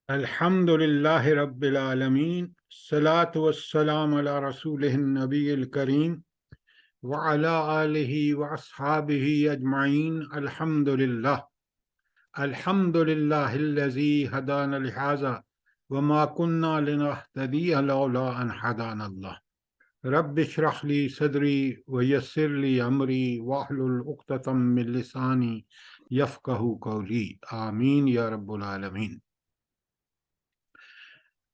الحمد للہ رب العالمین، الصلاۃ والسلام علی رسولہ النبی الکریم وعلی آلہ واصحابہ اجمعین۔ الحمد للہ الذی ہدانا لہذا وما کنا لنہتدی لولا ان ہدانا اللہ۔ رب اشرح لی صدری ویسر لی امری واحلل عقدۃ من لسانی یفقہوا قولی، آمین یا رب العالمین۔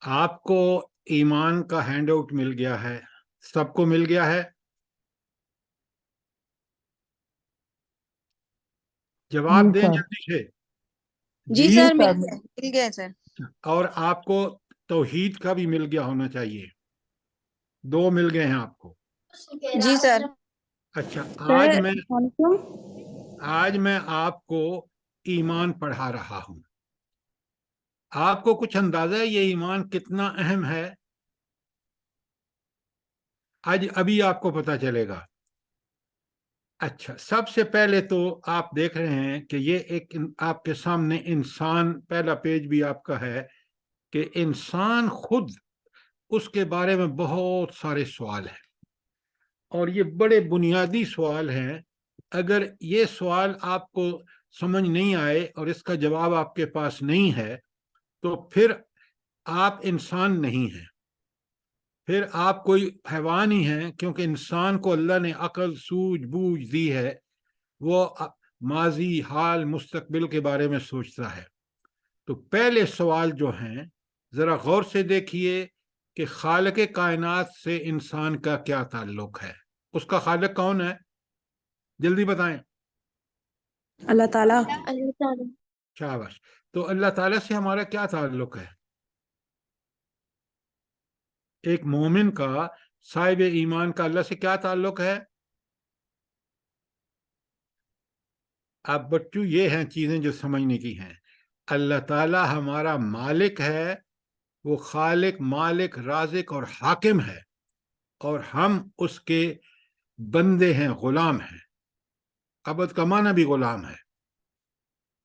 آپ کو ایمان کا ہینڈ آؤٹ مل گیا ہے، سب کو مل گیا ہے؟ جواب دیں جلدی سے۔ جی سر، مل گیا سر۔ اور آپ کو توحید کا بھی مل گیا ہونا چاہیے، 2 مل گئے ہیں آپ کو۔ جی سر۔ اچھا، آج میں آپ کو ایمان پڑھا رہا ہوں۔ آپ کو کچھ اندازہ ہے یہ ایمان کتنا اہم ہے؟ آج ابھی آپ کو پتہ چلے گا۔ اچھا، سب سے پہلے تو آپ دیکھ رہے ہیں کہ یہ ایک آپ کے سامنے انسان، پہلا پیج بھی آپ کا ہے کہ انسان خود، اس کے بارے میں بہت سارے سوال ہیں، اور یہ بڑے بنیادی سوال ہیں۔ اگر یہ سوال آپ کو سمجھ نہیں آئے اور اس کا جواب آپ کے پاس نہیں ہے تو پھر آپ انسان نہیں ہیں، پھر آپ کوئی حیوان ہی ہیں، کیونکہ انسان کو اللہ نے عقل، سوجھ بوجھ دی ہے، وہ ماضی، حال، مستقبل کے بارے میں سوچتا ہے۔ تو پہلے سوال جو ہیں ذرا غور سے دیکھیے کہ خالق کائنات سے انسان کا کیا تعلق ہے۔ اس کا خالق کون ہے؟ جلدی بتائیں۔ اللہ تعالیٰ۔ شاباش۔ تو اللہ تعالیٰ سے ہمارا کیا تعلق ہے؟ ایک مومن کا، صاحب ایمان کا اللہ سے کیا تعلق ہے؟ اب بچوں یہ ہیں چیزیں جو سمجھنے کی ہیں۔ اللہ تعالیٰ ہمارا مالک ہے، وہ خالق، مالک، رازق اور حاکم ہے، اور ہم اس کے بندے ہیں، غلام ہیں۔ عبد کا معنی بھی غلام ہے۔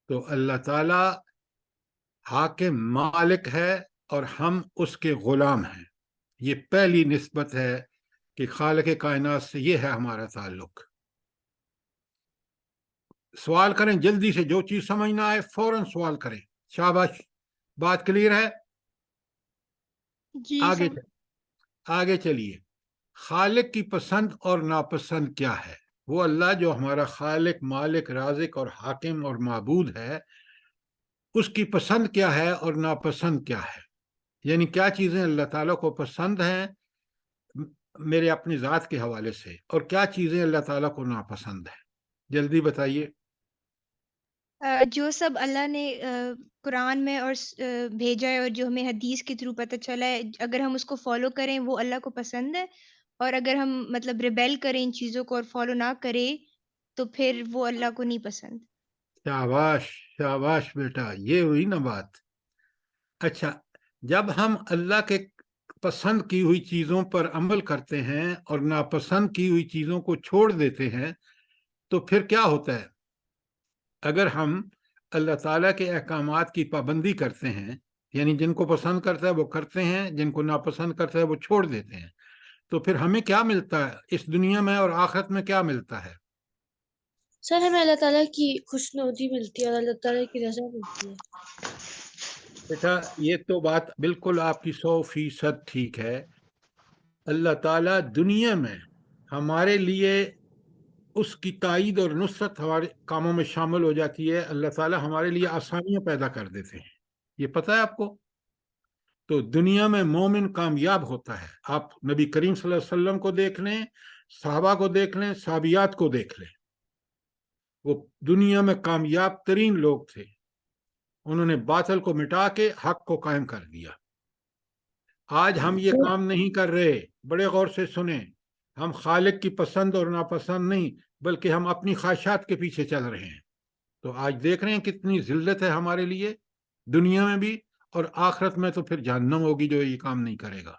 تو اللہ تعالیٰ حاکم، مالک ہے، اور ہم اس کے غلام ہیں۔ یہ پہلی نسبت ہے کہ خالق کائنات سے یہ ہے ہمارا تعلق۔ سوال کریں جلدی سے، جو چیز سمجھ نہ آئے فوراً سوال کریں۔ شاباش، بات کلیئر ہے؟ جی آگے چلیے۔ خالق کی پسند اور ناپسند کیا ہے؟ وہ اللہ جو ہمارا خالق، مالک، رازق اور حاکم اور معبود ہے، اس کی پسند کیا ہے اور ناپسند کیا ہے؟ یعنی کیا چیزیں اللہ تعالیٰ کو پسند ہیں میرے اپنی ذات کے حوالے سے، اور کیا چیزیں اللہ تعالیٰ کو ناپسند ہیں؟ جلدی بتائیے۔ جو سب اللہ نے قرآن میں اور بھیجا ہے، اور جو ہمیں حدیث کے تھرو پتہ چلا ہے، اگر ہم اس کو فالو کریں وہ اللہ کو پسند ہے، اور اگر ہم مطلب ریبیل کریں ان چیزوں کو اور فالو نہ کریں تو پھر وہ اللہ کو نہیں پسند۔ شاباش شاباش بیٹا، یہ ہوئی نا بات۔ اچھا، جب ہم اللہ کے پسند کی ہوئی چیزوں پر عمل کرتے ہیں اور ناپسند کی ہوئی چیزوں کو چھوڑ دیتے ہیں تو پھر کیا ہوتا ہے؟ اگر ہم اللہ تعالیٰ کے احکامات کی پابندی کرتے ہیں، یعنی جن کو پسند کرتا ہے وہ کرتے ہیں، جن کو ناپسند کرتا ہے وہ چھوڑ دیتے ہیں، تو پھر ہمیں کیا ملتا ہے اس دنیا میں اور آخرت میں؟ کیا ملتا ہے؟ سر ہمیں اللہ تعالیٰ کی خوشنودی ملتی ہے اور اللہ تعالیٰ کی رضا ملتی ہے۔ بیٹا یہ تو بات بالکل آپ کی 100% ٹھیک ہے۔ اللہ تعالیٰ دنیا میں ہمارے لیے اس کی تائید اور نصرت ہمارے کاموں میں شامل ہو جاتی ہے۔ اللہ تعالیٰ ہمارے لیے آسانیاں پیدا کر دیتے ہیں، یہ پتہ ہے آپ کو؟ تو دنیا میں مومن کامیاب ہوتا ہے۔ آپ نبی کریم صلی اللہ علیہ وسلم کو دیکھ لیں، صحابہ کو دیکھ لیں، صحابیات کو دیکھ لیں، وہ دنیا میں کامیاب ترین لوگ تھے۔ انہوں نے باطل کو مٹا کے حق کو قائم کر دیا۔ آج ہم یہ کام نہیں کر رہے، بڑے غور سے سنیں۔ ہم خالق کی پسند اور ناپسند نہیں، بلکہ ہم اپنی خواہشات کے پیچھے چل رہے ہیں۔ تو آج دیکھ رہے ہیں کتنی ذلت ہے ہمارے لیے، دنیا میں بھی اور آخرت میں تو پھر جہنم ہوگی جو یہ کام نہیں کرے گا۔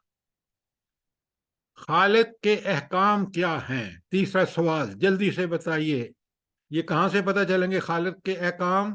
خالق کے احکام کیا ہیں؟ تیسرا سوال جلدی سے بتائیے، یہ کہاں سے پتہ چلیں گے خالق کے احکام؟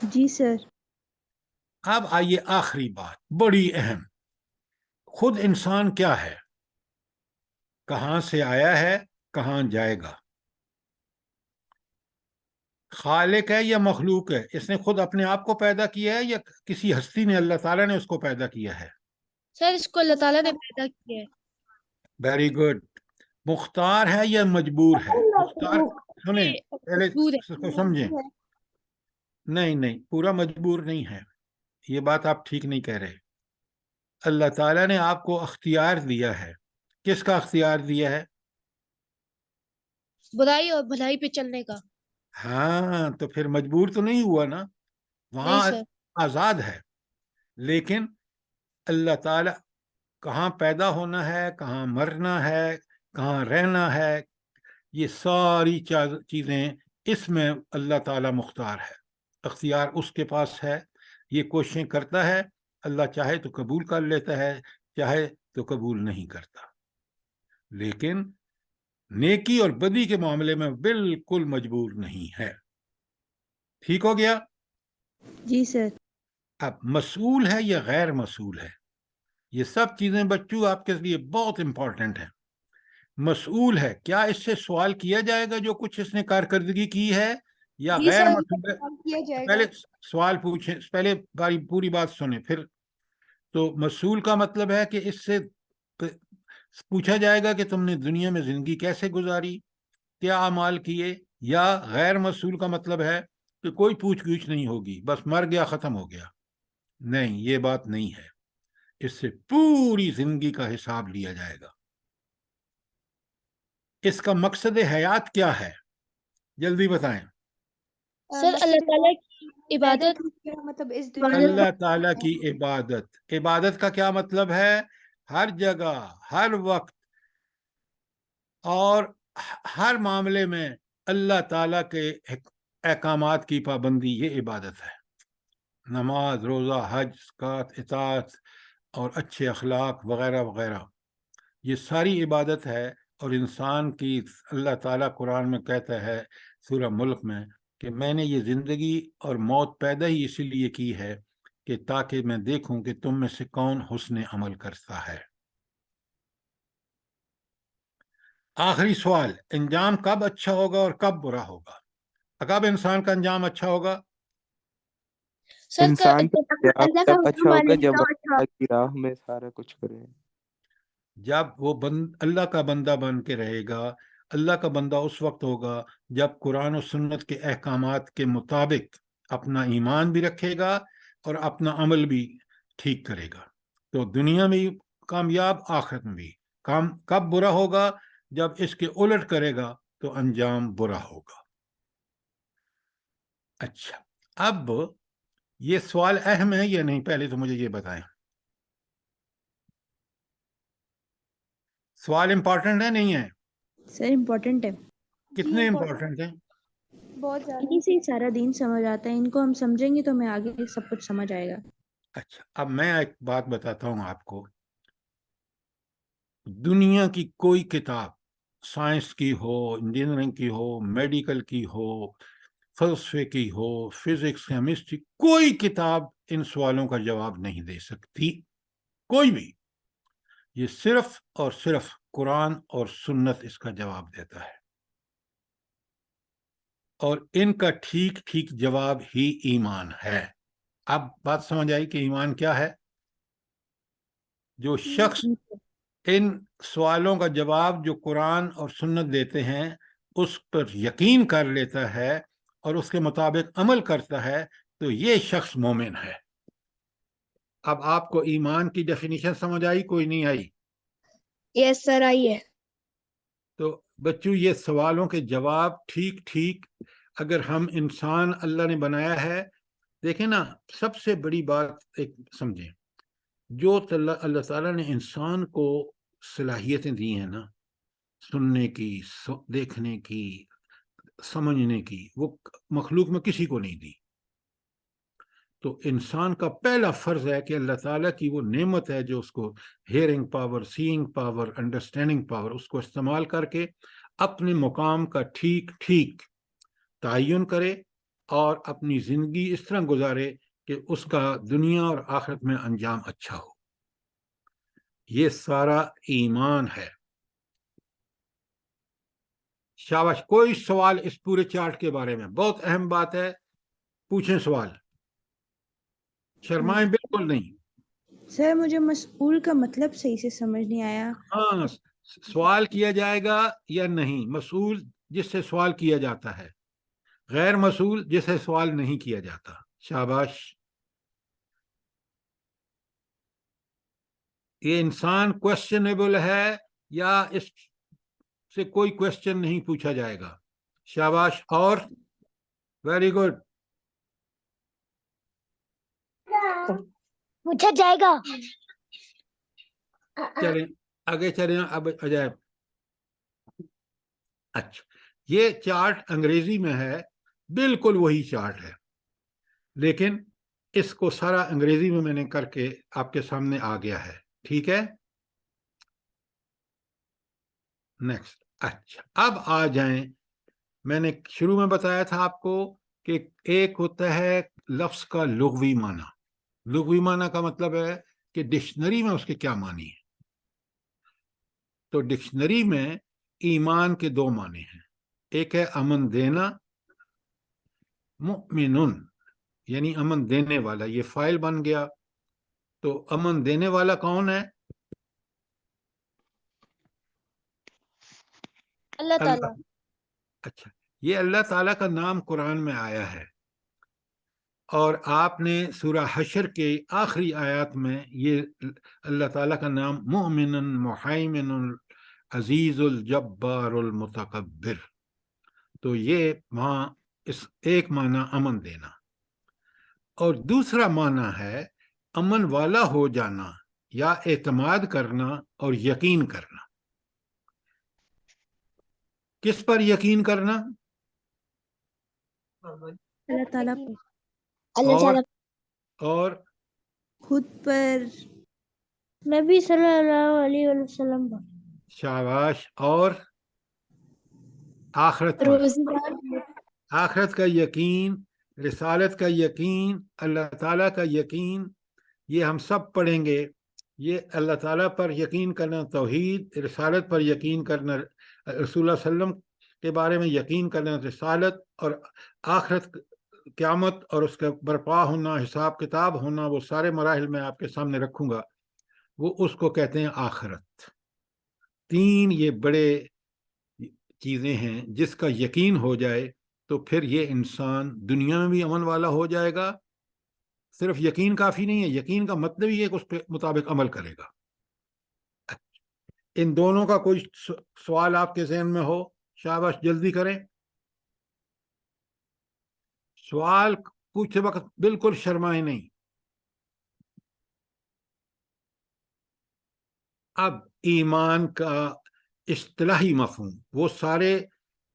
جی سر. اب آئیے آخری بات بڑی اہم، خود انسان کیا ہے، کہاں سے آیا ہے، کہاں جائے گا، خالق ہے یا مخلوق ہے، اس نے خود اپنے آپ کو پیدا کیا ہے یا کسی ہستی نے، اللہ تعالیٰ نے اس کو پیدا کیا ہے؟ سر اس کو اللہ تعالیٰ نے پیدا کیا ہے. Very good. مختار ہے یا مجبور ہے؟ مختار، سنیں پہلے مجبور ہے. اس کو سمجھیں. نہیں پورا مجبور نہیں ہے، یہ بات آپ ٹھیک نہیں کہہ رہے. اللہ تعالیٰ نے آپ کو اختیار دیا ہے. کس کا اختیار دیا ہے؟ برائی اور بھلائی پہ چلنے کا. ہاں، تو پھر مجبور تو نہیں ہوا نا، نہیں وہاں سر. آزاد ہے. لیکن اللہ تعالیٰ کہاں پیدا ہونا ہے، کہاں مرنا ہے، کہاں رہنا ہے، یہ ساری چیزیں اس میں اللہ تعالیٰ مختار ہے. اختیار اس کے پاس ہے، یہ کوششیں کرتا ہے، اللہ چاہے تو قبول کر لیتا ہے، چاہے تو قبول نہیں کرتا. لیکن نیکی اور بدی کے معاملے میں بالکل مجبور نہیں ہے. ٹھیک ہو گیا؟ جی سر. اب مسئول ہے یا غیر مسئول ہے، یہ سب چیزیں بچوں آپ کے لیے بہت امپورٹنٹ ہیں. مسئول ہے، کیا اس سے سوال کیا جائے گا جو کچھ اس نے کارکردگی کی ہے، یا جی غیر سر، مسئول ہے؟ کیا جائے گا. پہلے سوال پوچھیں، پہلے پوری بات سنیں پھر. تو مسئول کا مطلب ہے کہ اس سے پوچھا جائے گا کہ تم نے دنیا میں زندگی کیسے گزاری، کیا اعمال کیے. یا غیر مسئول کا مطلب ہے کہ کوئی پوچھ گچھ نہیں ہوگی، بس مر گیا ختم ہو گیا. نہیں، یہ بات نہیں ہے، اس سے پوری زندگی کا حساب لیا جائے گا. اس کا مقصد حیات کیا ہے، جلدی بتائیں. سر اللہ تعالیٰ کی عبادت. مطلب اس اللہ تعالیٰ کی عبادت. عبادت کا کیا مطلب ہے؟ ہر جگہ، ہر وقت اور ہر معاملے میں اللہ تعالیٰ کے احکامات کی پابندی، یہ عبادت ہے. نماز، روزہ، حج، زکوٰۃ، اطاعت اور اچھے اخلاق وغیرہ وغیرہ، یہ ساری عبادت ہے. اور انسان کی اللہ تعالیٰ قرآن میں کہتا ہے سورہ ملک میں کہ میں نے یہ زندگی اور موت پیدا ہی اسی لیے کی ہے کہ تاکہ میں دیکھوں کہ تم میں سے کون حسن عمل کرتا ہے. آخری سوال، انجام کب اچھا ہوگا اور کب برا ہوگا؟ کب انسان کا انجام اچھا ہوگا؟ سر انسان کا انجام اللہ تب کا اچھا ہوگا جب اللہ کی راہ میں سارا کچھ کرے. جب وہ اللہ کا بندہ بن کے رہے گا. اللہ کا بندہ اس وقت ہوگا جب قرآن و سنت کے احکامات کے مطابق اپنا ایمان بھی رکھے گا اور اپنا عمل بھی ٹھیک کرے گا. تو دنیا میں کامیاب، آخرت میں بھی. کب برا ہوگا؟ جب اس کے الٹ کرے گا تو انجام برا ہوگا. اچھا، اب یہ سوال اہم ہے یا نہیں، پہلے تو مجھے یہ بتائیں. سوال امپورٹنٹ ہے نہیں ہے؟ سر امپورٹنٹ ہے. کتنے امپورٹنٹ ہیں؟ بہت زیادہ. انہیں سے ہی سارا دین سمجھ آتا ہے، ان کو ہم سمجھیں گے تو ہمیں آگے سب کچھ سمجھ آئے گا. اچھا، اب میں ایک بات بتاتا ہوں آپ کو. دنیا کی کوئی کتاب، سائنس کی ہو، انجینئرنگ کی ہو، میڈیکل کی ہو، فلسفے کی ہو، فزکس، کیمسٹری، کوئی کتاب ان سوالوں کا جواب نہیں دے سکتی، کوئی بھی. یہ صرف اور صرف قرآن اور سنت اس کا جواب دیتا ہے. اور ان کا ٹھیک ٹھیک جواب ہی ایمان ہے. اب بات سمجھ آئی کہ ایمان کیا ہے؟ جو شخص ان سوالوں کا جواب جو قرآن اور سنت دیتے ہیں اس پر یقین کر لیتا ہے اور اس کے مطابق عمل کرتا ہے تو یہ شخص مومن ہے. اب آپ کو ایمان کی ڈیفینیشن سمجھ آئی، کوئی نہیں آئی؟ یس سر آئی ہے. تو بچوں، یہ سوالوں کے جواب ٹھیک ٹھیک اگر ہم انسان اللہ نے بنایا ہے. دیکھیں نا، سب سے بڑی بات ایک سمجھیں، جو اللہ تعالیٰ نے انسان کو صلاحیتیں دی ہیں نا، سننے کی، دیکھنے کی، سمجھنے کی، وہ مخلوق میں کسی کو نہیں دی. تو انسان کا پہلا فرض ہے کہ اللہ تعالیٰ کی وہ نعمت ہے جو اس کو ہیئرنگ پاور، سینگ پاور، انڈرسٹینڈنگ پاور، اس کو استعمال کر کے اپنے مقام کا ٹھیک ٹھیک تعین کرے اور اپنی زندگی اس طرح گزارے کہ اس کا دنیا اور آخرت میں انجام اچھا ہو. یہ سارا ایمان ہے. شاباش. کوئی سوال اس پورے چارٹ کے بارے میں؟ بہت اہم بات ہے، پوچھیں سوال، شرمائیں بالکل نہیں. سر مجھے مسئول کا مطلب صحیح سے سمجھ نہیں آیا. ہاں، سوال کیا جائے گا یا نہیں. مسئول جس سے سوال کیا جاتا ہے، غیر مسئول جس سے سوال نہیں کیا جاتا. شاباش. یہ انسان کوشچنیبل ہے یا اس سے کوئی کوشچن نہیں پوچھا جائے گا؟ شاباش. اور ویری گڈ. پوچھا جائے گا. چلیں آگے چلیں. اب عجائب. اچھا، یہ چارٹ انگریزی میں ہے، بالکل وہی چارٹ ہے، لیکن اس کو سارا انگریزی میں نے کر کے آپ کے سامنے آ گیا ہے. ٹھیک ہے، نیکسٹ. اچھا، اب آ جائیں. میں نے شروع میں بتایا تھا آپ کو کہ ایک ہوتا ہے لفظ کا لغوی معنی. لغوی معنی کا مطلب ہے کہ ڈکشنری میں اس کے کیا معنی ہے. تو ڈکشنری میں ایمان کے دو معنی ہیں. ایک ہے امن دینا، مؤمنن یعنی امن دینے والا. یہ فائل بن گیا. تو امن دینے والا کون ہے؟ اللہ تعالیٰ. اچھا، یہ اللہ تعالیٰ کا نام قرآن میں آیا ہے، اور آپ نے سورہ حشر کے آخری آیات میں یہ اللہ تعالیٰ کا نام مؤمن محیمن عزیز الجبار المتکبر. تو یہ وہاں اس ایک معنی امن دینا، اور دوسرا معنی ہے امن والا ہو جانا یا اعتماد کرنا اور یقین کرنا. کس پر یقین کرنا؟ اللہ تعالیٰ پر، اللہ اور تعالیٰ. اور خود پر، نبی صلی اللہ علیہ وسلم پر. شاباش. اور آخرت پر، روزگار. آخرت کا یقین، رسالت کا یقین، اللہ تعالیٰ کا یقین. یہ ہم سب پڑھیں گے. یہ اللہ تعالیٰ پر یقین کرنا توحید، رسالت پر یقین کرنا، رسول اللہ صلی اللہ علیہ وسلم کے بارے میں یقین کرنا رسالت، اور آخرت قیامت اور اس کا برپا ہونا، حساب کتاب ہونا، وہ سارے مراحل میں آپ کے سامنے رکھوں گا. وہ اس کو کہتے ہیں آخرت. تین یہ بڑے چیزیں ہیں جس کا یقین ہو جائے تو پھر یہ انسان دنیا میں بھی امن والا ہو جائے گا. صرف یقین کافی نہیں ہے، یقین کا مطلب یہ ہے کہ اس کے مطابق عمل کرے گا. ان دونوں کا کوئی سوال آپ کے ذہن میں ہو؟ شاباش، جلدی کریں. سوال پوچھتے وقت بالکل شرمائیں نہیں. اب ایمان کا اصطلاحی مفہوم، وہ سارے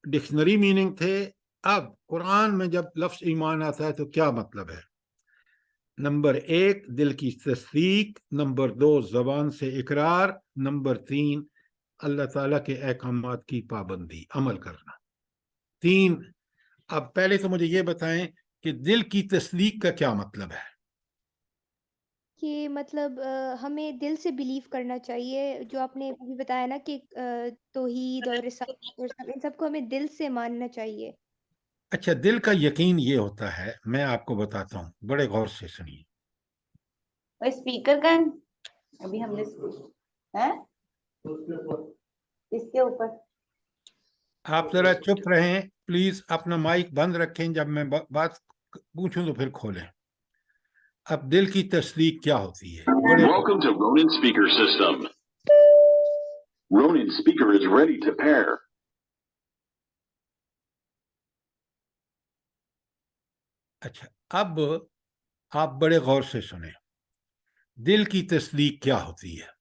ڈکشنری میننگ تھے. اب قرآن میں جب لفظ ایمان آتا ہے تو کیا مطلب ہے؟ نمبر 1 دل کی تصدیق، نمبر 2 زبان سے اقرار، نمبر 3 اللہ تعالیٰ کے احکامات کی پابندی، عمل کرنا. 3. اب پہلے تو مجھے یہ بتائیں کہ دل کی تصدیق کا کیا مطلب ہے؟ کہ مطلب ہمیں دل سے بلیو کرنا چاہیے، جو آپ نے ابھی بتایا نا کہ توحید اور رسالت اور سب، ان سب کو ہمیں دل سے ماننا چاہیے. اچھا، دل کا یقین یہ ہوتا ہے، میں آپ کو بتاتا ہوں، بڑے غور سے سنیے. اسپیکر کا ابھی ہم نے اس کے اوپر آپ ذرا چپ رہیں پلیز، اپنا مائک بند رکھیں، جب میں بات پوچھوں تو پھر کھولیں. اب دل کی تصدیق کیا ہوتی ہے؟ بڑے Welcome to Ronin Speaker System. Ronin Speaker is ready to pair. اچھا، اب آپ بڑے غور سے سنیں. دل کی تصدیق کیا ہوتی ہے؟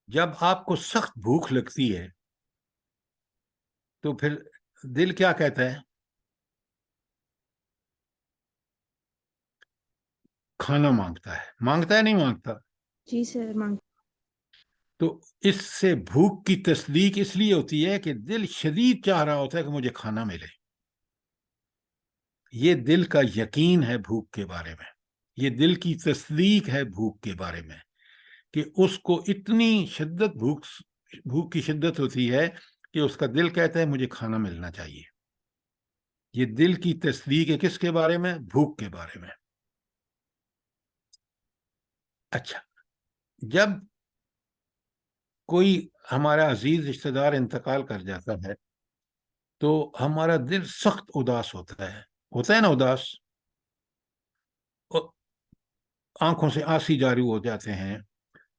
جب آپ کو سخت بھوک لگتی ہے تو پھر دل کیا کہتا ہے؟ کھانا مانگتا ہے. مانگتا ہے نہیں مانگتا؟ جی سر مانگ. تو اس سے بھوک کی تصدیق اس لیے ہوتی ہے کہ دل شدید چاہ رہا ہوتا ہے کہ مجھے کھانا ملے. یہ دل کا یقین ہے بھوک کے بارے میں، یہ دل کی تصدیق ہے بھوک کے بارے میں، کہ اس کو اتنی شدت بھوک کی شدت ہوتی ہے کہ اس کا دل کہتا ہے مجھے کھانا ملنا چاہیے. یہ دل کی تصدیق ہے کس کے بارے میں؟ بھوک کے بارے میں. اچھا، جب کوئی ہمارا عزیز رشتہ دار انتقال کر جاتا ہے تو ہمارا دل سخت اداس ہوتا ہے نا اداس، آنکھوں سے آنسو جاری ہو جاتے ہیں.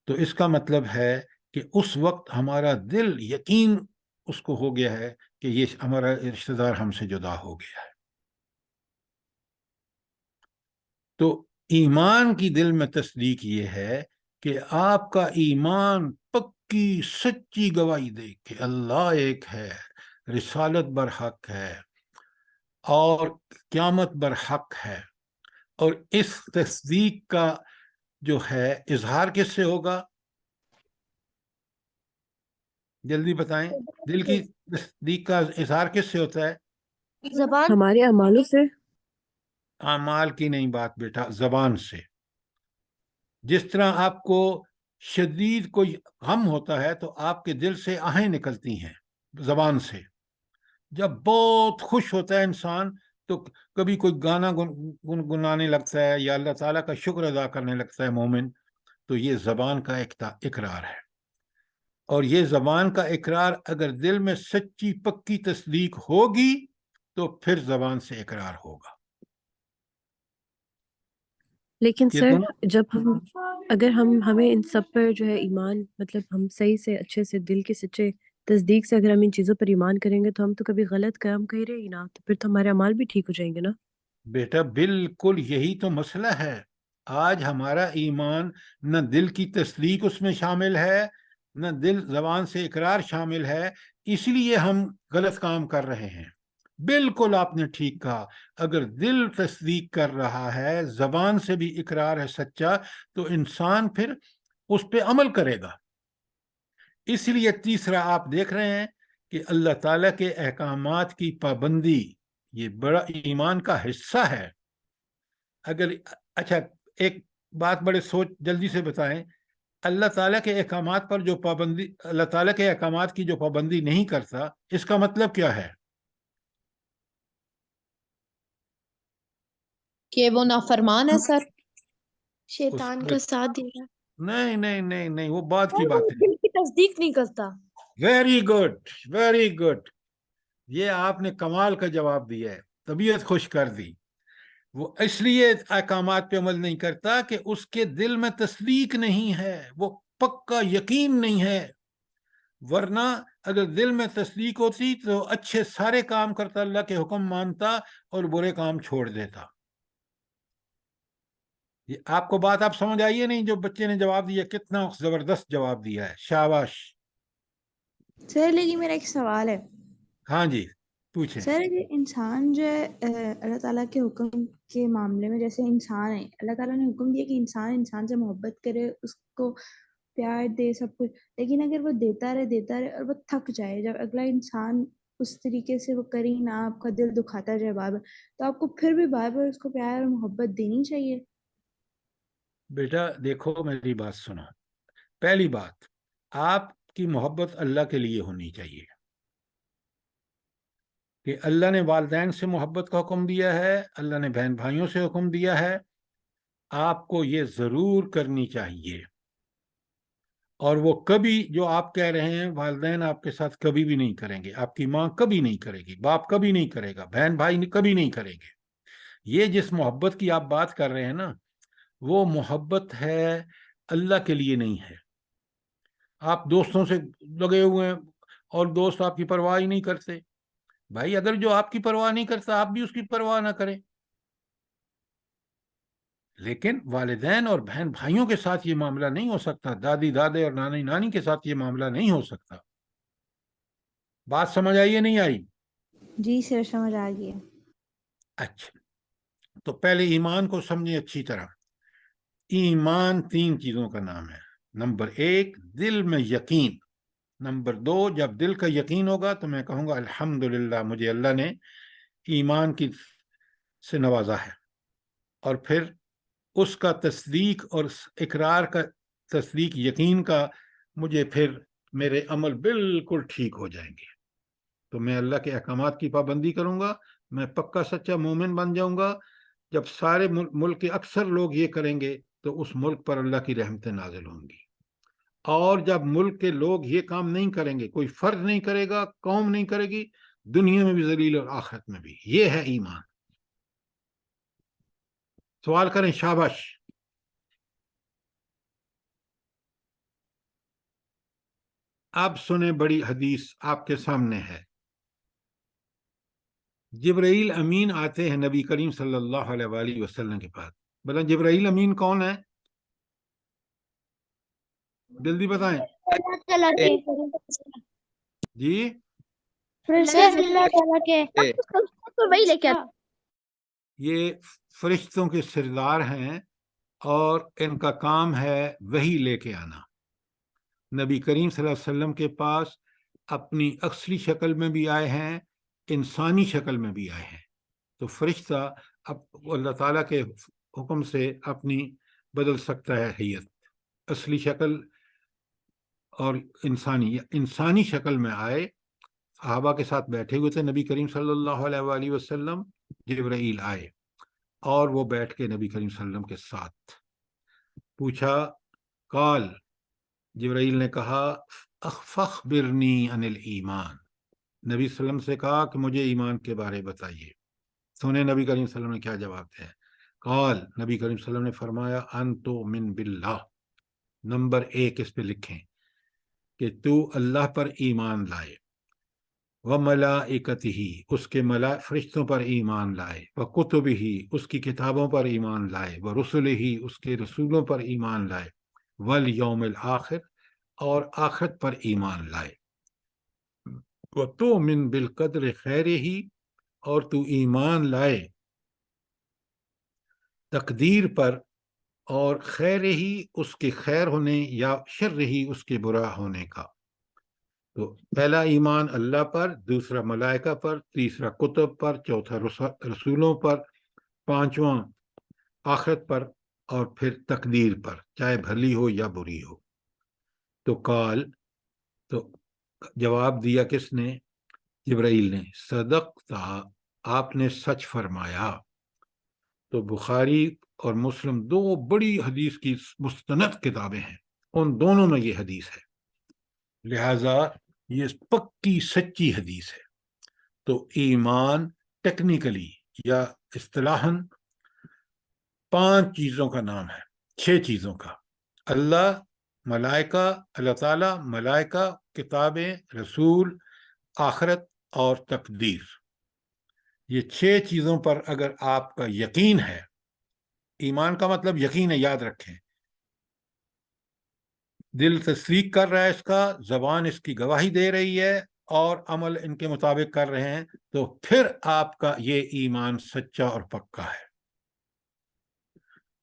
تو اس کا مطلب ہے کہ اس وقت ہمارا دل یقین اس کو ہو گیا ہے کہ یہ ہمارا رشتہ دار ہم سے جدا ہو گیا ہے. تو ایمان کی دل میں تصدیق یہ ہے کہ آپ کا ایمان پکی سچی گواہی دے کہ اللہ ایک ہے، رسالت برحق ہے اور قیامت برحق ہے. اور اس تصدیق کا جو ہے اظہار کس سے ہوگا؟ جلدی بتائیں، دل کی تصدیق کا اظہار کس سے ہوتا ہے؟ زبان ہمارے اعمالوں سے. اعمال کی نہیں بات بیٹا، زبان سے. جس طرح آپ کو شدید کوئی غم ہوتا ہے تو آپ کے دل سے آہیں نکلتی ہیں زبان سے. جب بہت خوش ہوتا ہے انسان تو کبھی کوئی گانا گنگنانے لگتا ہے یا اللہ تعالیٰ کا شکر ادا کرنے لگتا ہے مومن. تو یہ زبان کا اقرار ہے. اور یہ زبان کا اقرار اگر دل میں سچی پکی تصدیق ہوگی تو پھر زبان سے اقرار ہوگا. لیکن یہ سر دونوں جب اگر ہمیں ان سب پر جو ہے ایمان، مطلب ہم صحیح سے اچھے سے دل کے سچے تصدیق سے اگر ہم ان چیزوں پر ایمان کریں گے تو ہم تو کبھی غلط کام کر رہے ہی نا، تو پھر تو ہمارے اعمال بھی ٹھیک ہو جائیں گے نا. بیٹا بالکل یہی تو مسئلہ ہے. آج ہمارا ایمان نہ دل کی تصدیق اس میں شامل ہے، نہ دل زبان سے اقرار شامل ہے، اس لیے ہم غلط کام کر رہے ہیں. بالکل آپ نے ٹھیک کہا، اگر دل تصدیق کر رہا ہے، زبان سے بھی اقرار ہے سچا، تو انسان پھر اس پہ عمل کرے گا. اس لیے تیسرا آپ دیکھ رہے ہیں کہ اللہ تعالیٰ کے احکامات کی پابندی یہ بڑا ایمان کا حصہ ہے. اگر اچھا ایک بات بڑے سوچ جلدی سے بتائیں، اللہ تعالیٰ کے احکامات پر جو پابندی، اللہ تعالیٰ کے احکامات کی جو پابندی نہیں کرتا، اس کا مطلب کیا ہے؟ کہ وہ نافرمان ہے سر. شیطان کا ساتھ دینا. نہیں نہیں نہیں نہیں، وہ بعد کی بات ہے. دل کی تصدیق نہیں کرتا. Very good, very good. یہ آپ نے کمال کا جواب دیا ہے، طبیعت خوش کر دی. وہ اس لیے احکامات پہ عمل نہیں کرتا کہ اس کے دل میں تصدیق نہیں ہے، وہ پکا یقین نہیں ہے. ورنہ اگر دل میں تصدیق ہوتی تو اچھے سارے کام کرتا، اللہ کے حکم مانتا اور برے کام چھوڑ دیتا. یہ آپ کو بات آپ سمجھ آئیے نہیں؟ جو بچے نے جواب دیا کتنا زبردست جواب دیا ہے، شاباش. سر لیکن میرا ایک سوال ہے. ہاں جی پوچھیں. سر انسان جو ہے اللہ تعالیٰ کے حکم کے معاملے میں، جیسے انسان ہے، اللہ تعالیٰ نے حکم دیا کہ انسان سے محبت کرے، اس کو پیار دے، سب کچھ. لیکن اگر وہ دیتا رہے اور وہ تھک جائے، جب اگلا انسان اس طریقے سے وہ کرے ہی نہ، آپ کا دل دکھاتا جائے بار بار، تو آپ کو پھر بھی بار بار اس کو پیار اور محبت دینی چاہیے. بیٹا دیکھو میری بات سنو. پہلی بات، آپ کی محبت اللہ کے لیے ہونی چاہیے کہ اللہ نے والدین سے محبت کا حکم دیا ہے، اللہ نے بہن بھائیوں سے حکم دیا ہے، آپ کو یہ ضرور کرنی چاہیے. اور وہ کبھی جو آپ کہہ رہے ہیں والدین آپ کے ساتھ کبھی بھی نہیں کریں گے، آپ کی ماں کبھی نہیں کرے گی، باپ کبھی نہیں کرے گا، بہن بھائی کبھی نہیں کریں گے. یہ جس محبت کی آپ بات کر رہے ہیں نا، وہ محبت ہے اللہ کے لیے نہیں ہے. آپ دوستوں سے لگے ہوئے ہیں اور دوست آپ کی پرواہ ہی نہیں کرتے. بھائی اگر جو آپ کی پرواہ نہیں کرتا، آپ بھی اس کی پرواہ نہ کریں. لیکن والدین اور بہن بھائیوں کے ساتھ یہ معاملہ نہیں ہو سکتا، دادی دادے اور نانی نانی کے ساتھ یہ معاملہ نہیں ہو سکتا. بات سمجھ آئی یا نہیں آئی؟ جی سر سمجھ آ گئی. اچھا، تو پہلے ایمان کو سمجھیں اچھی طرح. ایمان 3 چیزوں کا نام ہے. نمبر 1 دل میں یقین، نمبر 2 جب دل کا یقین ہوگا تو میں کہوں گا الحمدللہ مجھے اللہ نے ایمان کی سے نوازا ہے، اور پھر اس کا تصدیق اور اقرار کا تصدیق یقین کا مجھے پھر میرے عمل بالکل ٹھیک ہو جائیں گے، تو میں اللہ کے احکامات کی پابندی کروں گا، میں پکا سچا مومن بن جاؤں گا۔ جب سارے ملک کے اکثر لوگ یہ کریں گے تو اس ملک پر اللہ کی رحمتیں نازل ہوں گی، اور جب ملک کے لوگ یہ کام نہیں کریں گے، کوئی فرد نہیں کرے گا، قوم نہیں کرے گی، دنیا میں بھی ذلیل اور آخرت میں بھی۔ یہ ہے ایمان۔ سوال کریں، شاباش۔ اب سنیں، بڑی حدیث آپ کے سامنے ہے۔ جبرائیل امین آتے ہیں نبی کریم صلی اللہ علیہ وآلہ وسلم کے پاس۔ بلا جبرائیل امین کون ہے؟ جلدی بتائیں اللہ تعالیٰ کے جی۔ اللہ تعالیٰ کے وہی لے کے یہ فرشتوں کے سردار ہیں اور ان کا کام ہے وحی لے کے آنا۔ نبی کریم صلی اللہ علیہ وسلم کے پاس اپنی اصلی شکل میں بھی آئے ہیں، انسانی شکل میں بھی آئے ہیں، تو فرشتہ اب اللہ تعالیٰ کے حکم سے اپنی بدل سکتا ہے حیت، اصلی شکل اور انسانی شکل میں آئے، صحابہ کے ساتھ بیٹھے ہوئے تھے نبی کریم صلی اللہ علیہ وآلہ وسلم، جبرائیل آئے اور وہ بیٹھ کے نبی کریم صلی اللہ علیہ وسلم کے ساتھ پوچھا، قال، جبرائیل نے کہا، فخبرنی عن الایمان، نبی صلی اللہ علیہ وسلم سے کہا کہ مجھے ایمان کے بارے بتائیے۔ سنیں نبی کریم صلی اللہ علیہ وسلم نے کیا جواب دیا۔ قال، نبی کریم صلی اللہ علیہ وسلم نے فرمایا، ان تؤمن باللہ، نمبر 1 اس پہ لکھیں کہ تو اللہ پر ایمان لائے، وملائکتہ، اس کے فرشتوں پر ایمان لائے، وکتبہ، اس کی کتابوں پر ایمان لائے، ورسلہ، اس کے رسولوں پر ایمان لائے، والیوم الآخر، اور آخرت پر ایمان لائے، وتؤمن بالقدر خیرہ، اور تو ایمان لائے تقدیر پر، اور خیر ہی اس کے خیر ہونے یا شر ہی اس کے برا ہونے کا۔ تو پہلا ایمان اللہ پر، دوسرا ملائکہ پر، تیسرا کتب پر، چوتھا رسولوں پر، پانچواں آخرت پر، اور پھر تقدیر پر، چاہے بھلی ہو یا بری ہو۔ تو قال، تو جواب دیا کس نے؟ جبرائیل نے، صدقتا، آپ نے سچ فرمایا۔ تو بخاری اور مسلم 2 بڑی حدیث کی مستند کتابیں ہیں، ان دونوں میں یہ حدیث ہے، لہذا یہ پکی سچی حدیث ہے۔ تو ایمان ٹیکنیکلی یا اصطلاحاً 5 چیزوں کا نام ہے، 6 چیزوں کا: اللہ، ملائکہ، اللہ تعالیٰ، ملائکہ، کتابیں، رسول، آخرت اور تقدیر۔ یہ 6 چیزوں پر اگر آپ کا یقین ہے، ایمان کا مطلب یقین ہے، یاد رکھیں، دل تصدیق کر رہا ہے اس کا، زبان اس کی گواہی دے رہی ہے، اور عمل ان کے مطابق کر رہے ہیں، تو پھر آپ کا یہ ایمان سچا اور پکا ہے۔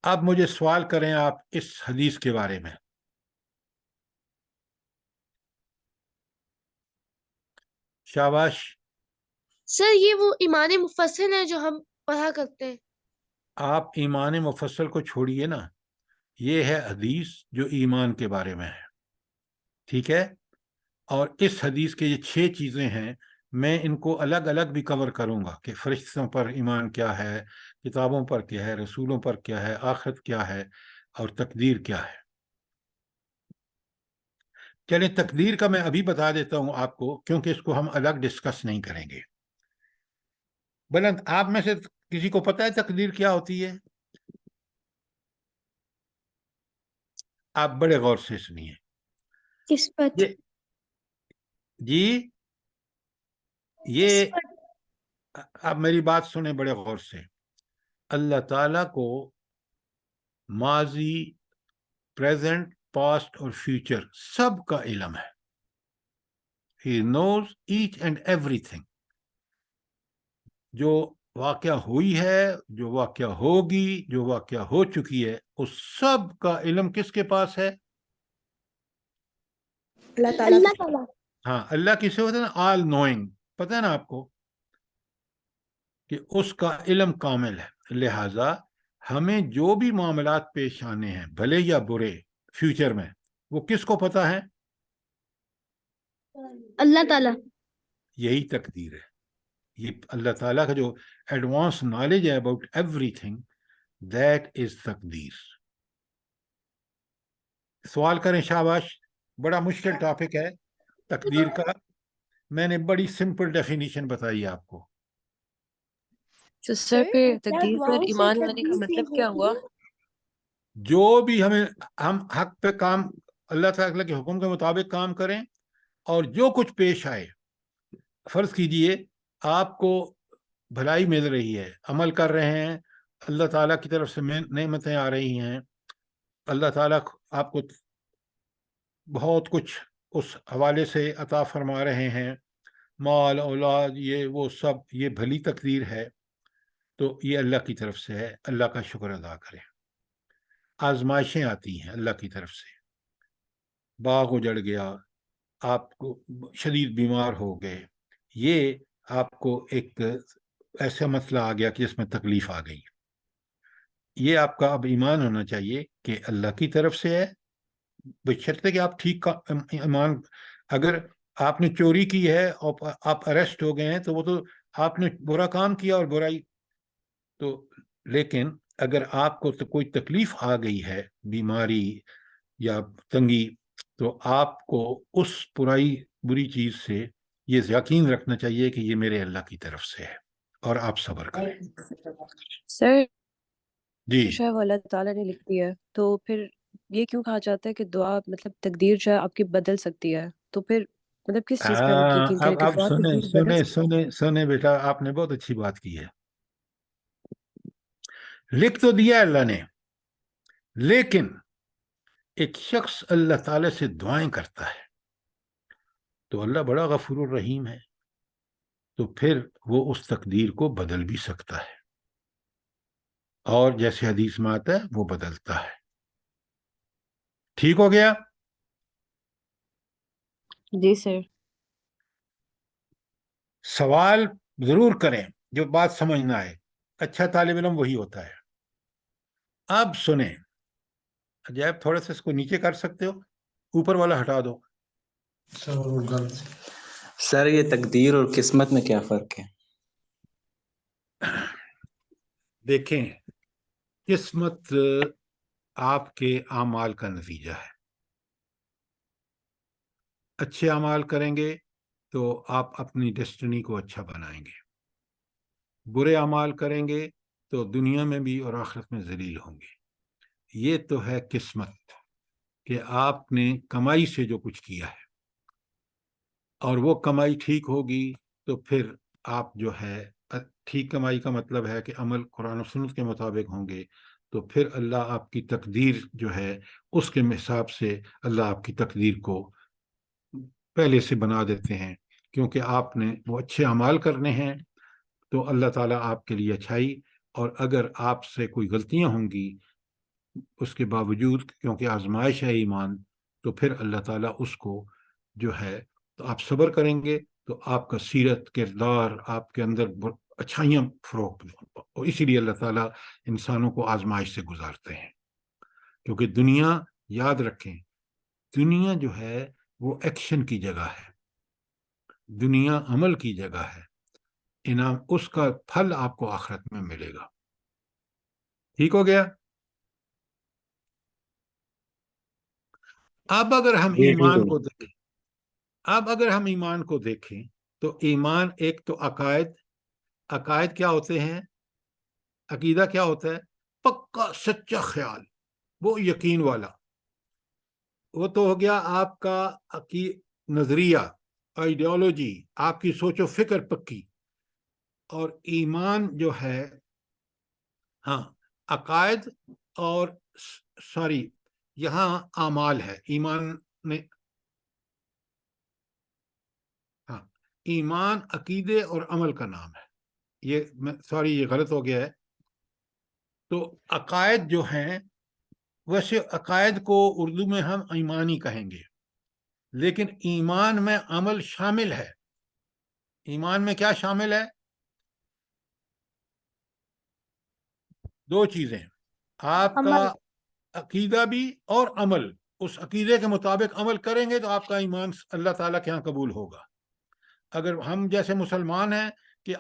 اب مجھے سوال کریں آپ اس حدیث کے بارے میں۔ شاباش۔ سر یہ وہ ایمان مفصل ہے جو ہم پڑھا کرتے ہیں؟ آپ ایمان مفصل کو چھوڑیے نا، یہ ہے حدیث جو ایمان کے بارے میں ہے، ٹھیک ہے؟ اور اس حدیث کے یہ 6 چیزیں ہیں، میں ان کو الگ الگ بھی کور کروں گا کہ فرشتوں پر ایمان کیا ہے، کتابوں پر کیا ہے، رسولوں پر کیا ہے، آخرت کیا ہے، اور تقدیر کیا ہے۔ چلیں تقدیر کا میں ابھی بتا دیتا ہوں آپ کو، کیونکہ اس کو ہم الگ ڈسکس نہیں کریں گے۔ بلند، آپ میں سے کسی کو پتہ ہے تقدیر کیا ہوتی ہے؟ آپ بڑے غور سے سنیے قسمت، جی، یہ اب میری بات سنیں بڑے غور سے۔ اللہ تعالیٰ کو ماضی، پریزنٹ، پاسٹ اور فیوچر سب کا علم ہے۔ He knows each and everything۔ جو واقعہ ہوئی ہے، جو واقعہ ہوگی، جو واقعہ ہو چکی ہے، اس سب کا علم کس کے پاس ہے؟ اللہ تعالیٰ اللہ تعالیٰ ہاں اللہ کسے ہوتا ہے نا؟ آل نوئنگ، پتہ ہے نا آپ کو کہ اس کا علم کامل ہے، لہذا ہمیں جو بھی معاملات پیش آنے ہیں بھلے یا برے فیوچر میں، وہ کس کو پتہ ہے؟ اللہ تعالیٰ یہی تقدیر ہے، یہ اللہ تعالیٰ کا جو ایڈوانس نالج ہے about every thing, that is تقدیر۔ سوال کریں، شاباش، بڑا مشکل ٹاپک ہے تقدیر کا، میں نے بڑی سمپل ڈیفینیشن بتائی آپ کو۔ تو سر پھر تقدیر پر ایمان لانے کا مطلب کیا ہوا؟ جو بھی ہم حق پہ کام، اللہ تعالیٰ کے حکم کے مطابق کام کریں، اور جو کچھ پیش آئے، فرض کیجئے آپ کو بھلائی مل رہی ہے، عمل کر رہے ہیں، اللہ تعالیٰ کی طرف سے نعمتیں آ رہی ہیں، اللہ تعالیٰ آپ کو بہت کچھ اس حوالے سے عطا فرما رہے ہیں، مال، اولاد، یہ وہ سب، یہ بھلی تقدیر ہے، تو یہ اللہ کی طرف سے ہے، اللہ کا شکر ادا کریں۔ آزمائشیں آتی ہیں اللہ کی طرف سے، باغ اجڑ گیا، آپ کو شدید بیمار ہو گئے، یہ آپ کو ایک ایسا مسئلہ آ گیا کہ اس میں تکلیف آ گئی، یہ آپ کا اب ایمان ہونا چاہیے کہ اللہ کی طرف سے ہے، بشرطے کہ آپ ٹھیک کا ایمان، اگر آپ نے چوری کی ہے اور آپ اریسٹ ہو گئے ہیں تو وہ تو آپ نے برا کام کیا اور برائی تو، لیکن اگر آپ کو کوئی تکلیف آ گئی ہے، بیماری یا تنگی، تو آپ کو اس بری چیز سے یہ یقین رکھنا چاہیے کہ یہ میرے اللہ کی طرف سے ہے، اور آپ صبر کریں۔ سر جی شاید وہ اللہ تعالیٰ نے لکھ دیا ہے، تو پھر یہ کیوں کہا جاتا ہے کہ دعا مطلب تقدیر جو ہے آپ کی بدل سکتی ہے؟ تو پھر مطلب کس چیز پہ ہم یقین کریں کہ اب دعا سنیں تقدیر بدل سنیں سکتی سنیں سنیں بیٹا، آپ نے بہت اچھی بات کی ہے، لکھ تو دیا اللہ نے، لیکن ایک شخص اللہ تعالی سے دعائیں کرتا ہے تو اللہ بڑا غفور الرحیم ہے، تو پھر وہ اس تقدیر کو بدل بھی سکتا ہے، اور جیسے حدیث میں آتا ہے وہ بدلتا ہے۔ ٹھیک ہو گیا؟ جی سر۔ سوال ضرور کریں جو بات سمجھ نہ آئے، اچھا طالب علم وہی ہوتا ہے۔ اب سنیں، عجیب تھوڑا سا اس کو نیچے کر سکتے ہو، اوپر والا ہٹا دو۔ سر یہ تقدیر اور قسمت میں کیا فرق ہے؟ دیکھیں، قسمت آپ کے اعمال کا نتیجہ ہے، اچھے اعمال کریں گے تو آپ اپنی ڈیسٹنی کو اچھا بنائیں گے، برے اعمال کریں گے تو دنیا میں بھی اور آخرت میں ذلیل ہوں گے۔ یہ تو ہے قسمت کہ آپ نے کمائی سے جو کچھ کیا ہے، اور وہ کمائی ٹھیک ہوگی تو پھر آپ جو ہے، ٹھیک کمائی کا مطلب ہے کہ عمل قرآن و سنت کے مطابق ہوں گے، تو پھر اللہ آپ کی تقدیر جو ہے اس کے حساب سے اللہ آپ کی تقدیر کو پہلے سے بنا دیتے ہیں، کیونکہ آپ نے وہ اچھے اعمال کرنے ہیں تو اللہ تعالیٰ آپ کے لیے اچھائی، اور اگر آپ سے کوئی غلطیاں ہوں گی اس کے باوجود، کیونکہ آزمائش ہے ایمان، تو پھر اللہ تعالیٰ اس کو جو ہے، تو آپ صبر کریں گے تو آپ کا سیرت، کردار، آپ کے اندر اچھائیاں فروغ دیں، اور اسی لیے اللہ تعالیٰ انسانوں کو آزمائش سے گزارتے ہیں، کیونکہ دنیا، یاد رکھیں، دنیا جو ہے وہ ایکشن کی جگہ ہے، دنیا عمل کی جگہ ہے، انعام اس کا پھل آپ کو آخرت میں ملے گا۔ ٹھیک ہو گیا؟ اب اگر ہم ایمان کو دیکھیں، تو ایمان ایک تو عقائد کیا ہوتے ہیں؟ عقیدہ کیا ہوتا ہے؟ پکا سچا خیال، وہ یقین والا، وہ تو ہو گیا آپ کا نظریہ، آئیڈیالوجی، آپ کی سوچ و فکر پکی۔ اور ایمان جو ہے، ہاں، عقائد اور یہاں اعمال ہے، ایمان میں، ہاں، ایمان عقیدے اور عمل کا نام ہے، یہ غلط ہو گیا ہے۔ تو عقائد جو ہیں، ویسے عقائد کو اردو میں ہم ایمان ہی کہیں گے، لیکن ایمان میں عمل شامل ہے. ایمان میں کیا شامل ہے؟ دو چیزیں، آپ کا عقیدہ بھی اور عمل. اس عقیدے کے مطابق عمل کریں گے تو آپ کا ایمان اللہ تعالیٰ کے ہاں قبول ہوگا. اگر ہم جیسے مسلمان ہیں کہ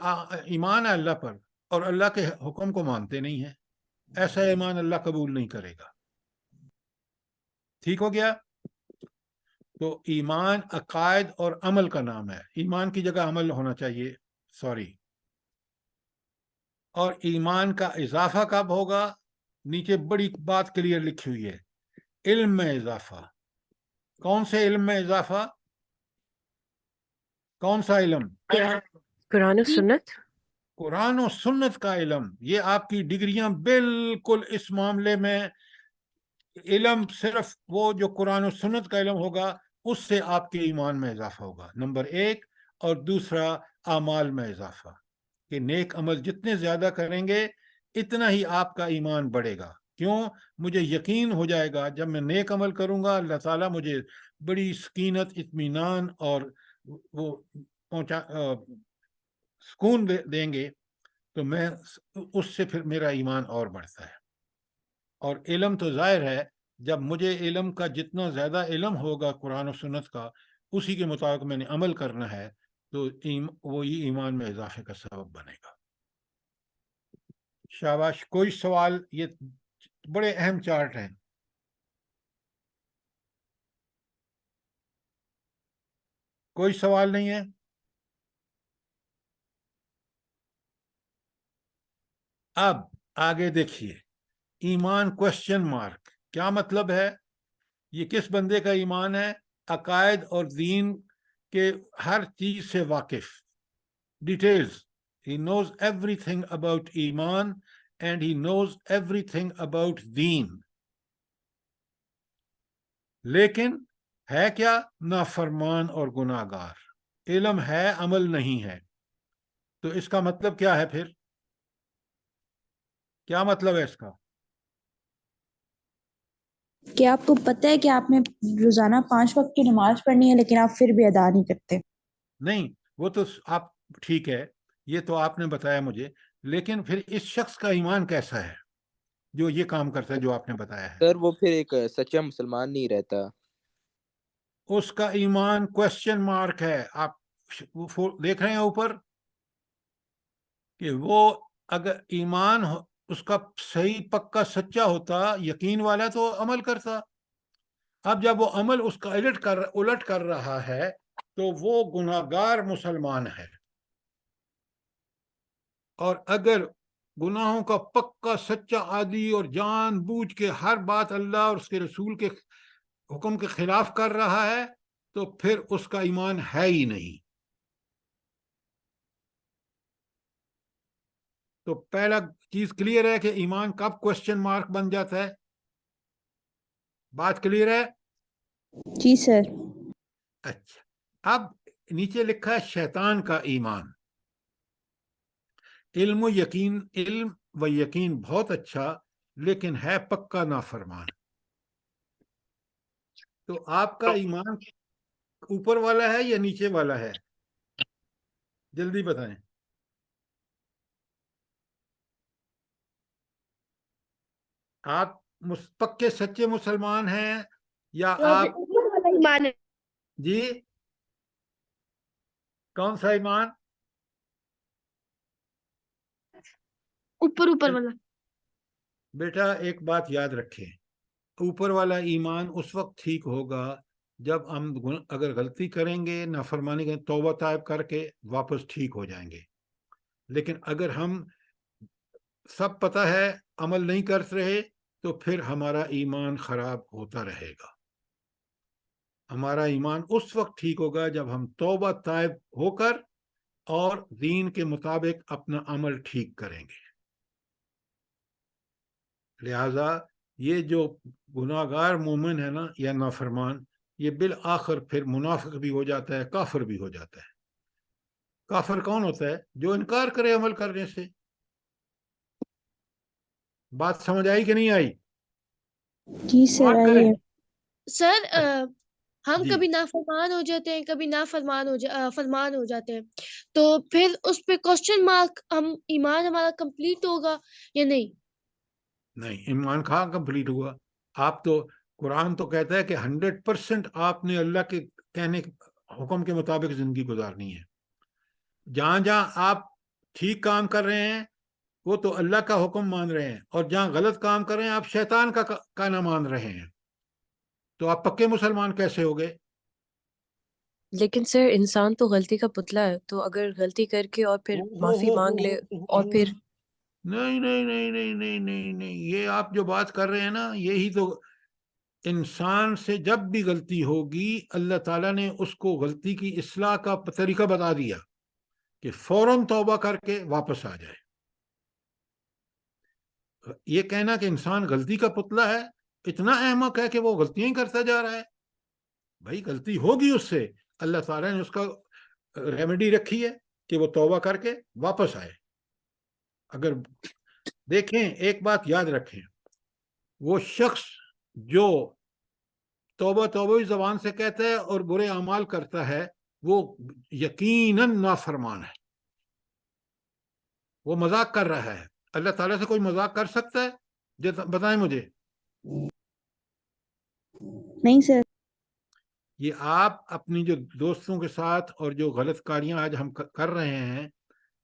ایمان ہے اللہ پر اور اللہ کے حکم کو مانتے نہیں ہیں، ایسا ایمان اللہ قبول نہیں کرے گا. ٹھیک ہو گیا؟ تو ایمان عقائد اور عمل کا نام ہے. ایمان کی جگہ عمل ہونا چاہیے، سوری. اور ایمان کا اضافہ کب ہوگا؟ نیچے بڑی بات کلیئر لکھی ہوئی ہے، علم میں اضافہ. کون سے علم میں اضافہ؟ کون سا علم؟ قرآن و سنت. قرآن و سنت کا علم. یہ آپ کی ڈگریاں بالکل اس معاملے میں، علم صرف وہ جو قرآن و سنت کا علم ہوگا اس سے آپ کے ایمان میں اضافہ ہوگا، نمبر ایک. اور دوسرا اعمال میں اضافہ، کہ نیک عمل جتنے زیادہ کریں گے اتنا ہی آپ کا ایمان بڑھے گا. کیوں؟ مجھے یقین ہو جائے گا جب میں نیک عمل کروں گا اللہ تعالیٰ مجھے بڑی سکینت، اطمینان اور وہ سکون دیں گے، تو میں اس سے پھر میرا ایمان اور بڑھتا ہے. اور علم تو ظاہر ہے، جب مجھے علم کا جتنا زیادہ علم ہوگا قرآن و سنت کا، اسی کے مطابق میں نے عمل کرنا ہے، تو وہی ایمان میں اضافے کا سبب بنے گا. شاباش. کوئی سوال؟ یہ بڑے اہم چارٹ ہیں. کوئی سوال نہیں ہے؟ اب آگے دیکھیے، ایمان کوشچن مارک کیا مطلب ہے؟ یہ کس بندے کا ایمان ہے؟ عقائد اور دین کے ہر چیز سے واقف، details. He knows everything about ایمان and he knows everything about دین. لیکن ہے کیا؟ نافرمان اور گناہ گار. علم ہے، عمل نہیں ہے. تو اس کا مطلب کیا ہے پھر؟ کیا مطلب ہے اس کا؟ کہ آپ کو پتہ ہے کہ آپ نے روزانہ 5 وقت کی نماز پڑھنی ہے لیکن آپ پھر بھی ادا نہیں کرتے. نہیں، وہ تو آپ ٹھیک ہے، یہ تو آپ نے بتایا مجھے، لیکن پھر اس شخص کا ایمان کیسا ہے جو یہ کام کرتا ہے جو آپ نے بتایا ہے؟ سر وہ پھر ایک سچا مسلمان نہیں رہتا. اس کا ایمان کوشچن مارک ہے. آپ دیکھ رہے ہیں اوپر کہ وہ اگر ایمان اس کا صحیح پکا سچا ہوتا، یقین والا، تو عمل کرتا. اب جب وہ عمل اس کا الٹ کر رہا ہے تو وہ گناہگار مسلمان ہے. اور اگر گناہوں کا پکا سچا عادی اور جان بوجھ کے ہر بات اللہ اور اس کے رسول کے حکم کے خلاف کر رہا ہے تو پھر اس کا ایمان ہے ہی نہیں. تو پہلا چیز کلیئر ہے کہ ایمان کب کوشچن مارک بن جاتا ہے. بات کلیئر ہے؟ جی سر. اچھا. اب نیچے لکھا ہے شیطان کا ایمان. علم و یقین بہت اچھا، لیکن ہے پکا نافرمان. تو آپ کا ایمان اوپر والا ہے یا نیچے والا ہے؟ جلدی بتائیں. آپ پکے سچے مسلمان ہیں یا آپ جی کون سا ایمان؟ اوپر والا. بیٹا ایک بات یاد رکھیں، اوپر والا ایمان اس وقت ٹھیک ہوگا جب ہم اگر غلطی کریں گے، نافرمانی کریں، توبہ طائب کر کے واپس ٹھیک ہو جائیں گے. لیکن اگر ہم سب پتہ ہے عمل نہیں کر رہے تو پھر ہمارا ایمان خراب ہوتا رہے گا. ہمارا ایمان اس وقت ٹھیک ہوگا جب ہم توبہ طائب ہو کر اور دین کے مطابق اپنا عمل ٹھیک کریں گے. لہذا یہ جو گناہگار مومن ہے نا یا نافرمان، یہ بالآخر پھر منافق بھی ہو جاتا ہے، کافر بھی ہو جاتا ہے. کافر کون ہوتا ہے؟ جو انکار کرے عمل کرنے سے. بات سمجھ آئی کہ نہیں آئی؟ جی سر. کریں. سر ہم جی کبھی نافرمان ہو جاتے ہیں، کبھی فرمان ہو جاتے ہیں، تو پھر اس پہ کوشچن مارک، ہم ایمان ہمارا کمپلیٹ ہوگا یا نہیں؟ نہیں، ایمان کہاں کمپلیٹ ہوا؟ آپ تو، قرآن تو کہتا ہے کہ 100% آپ نے اللہ کے کہنے حکم کے مطابق زندگی گزارنی ہے. جہاں جہاں آپ ٹھیک کام کر رہے ہیں وہ تو اللہ کا حکم مان رہے ہیں، اور جہاں غلط کام کر رہے ہیں آپ شیطان کا کہنا مان رہے ہیں، تو آپ پکے مسلمان کیسے ہو گئے؟ لیکن سر انسان تو غلطی کا پتلا ہے، تو اگر غلطی کر کے اور پھر معافی مانگ لے اور پھر نہیں نہیں نہیں نہیں نہیں نہیں نہیں، یہ آپ جو بات کر رہے ہیں نا، یہی تو، انسان سے جب بھی غلطی ہوگی اللہ تعالیٰ نے اس کو غلطی کی اصلاح کا طریقہ بتا دیا کہ فوراً توبہ کر کے واپس آ جائے. یہ کہنا کہ انسان غلطی کا پتلا ہے، اتنا احمق ہے کہ وہ غلطیاں ہی کرتا جا رہا ہے. بھائی غلطی ہوگی اس سے، اللہ تعالیٰ نے اس کا ریمیڈی رکھی ہے کہ وہ توبہ کر کے واپس آئے. اگر دیکھیں، ایک بات یاد رکھیں، وہ شخص جو توبہ توبہ زبان سے کہتا ہے اور برے اعمال کرتا ہے وہ یقیناً نافرمان ہے، وہ مذاق کر رہا ہے. اللہ تعالیٰ سے کوئی مذاق کر سکتا ہے؟ بتائیں مجھے. نہیں سر. یہ آپ اپنی جو دوستوں کے ساتھ اور جو غلط کاریاں آج ہم کر رہے ہیں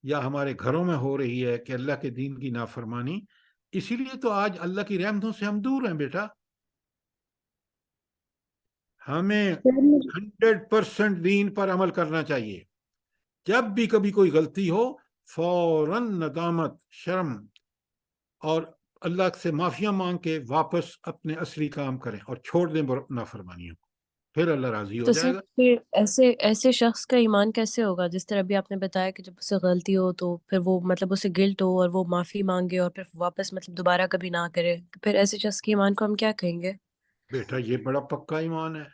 یا ہمارے گھروں میں ہو رہی ہے کہ اللہ کے دین کی نافرمانی، اسی لیے تو آج اللہ کی رحمتوں سے ہم دور ہیں بیٹا. ہمیں 100% دین پر عمل کرنا چاہیے. جب بھی کبھی کوئی غلطی ہو فوراً ندامت، شرم اور اللہ سے معافیاں مانگ کے واپس اپنے اصلی کام کریں اور چھوڑ دیں نافرمانیوں کو، پھر اللہ راضی ہو تو جائے سر گا. پھر ایسے شخص کا ایمان کیسے ہوگا؟ جس طرح ابھی آپ نے بتایا کہ جب اسے غلطی ہو تو پھر وہ مطلب اسے گلٹ ہو اور وہ معافی مانگے اور پھر واپس مطلب دوبارہ کبھی نہ کرے، پھر ایسے شخص کے ایمان کو ہم کیا کہیں گے؟ بیٹا یہ بڑا پکا ایمان ہے.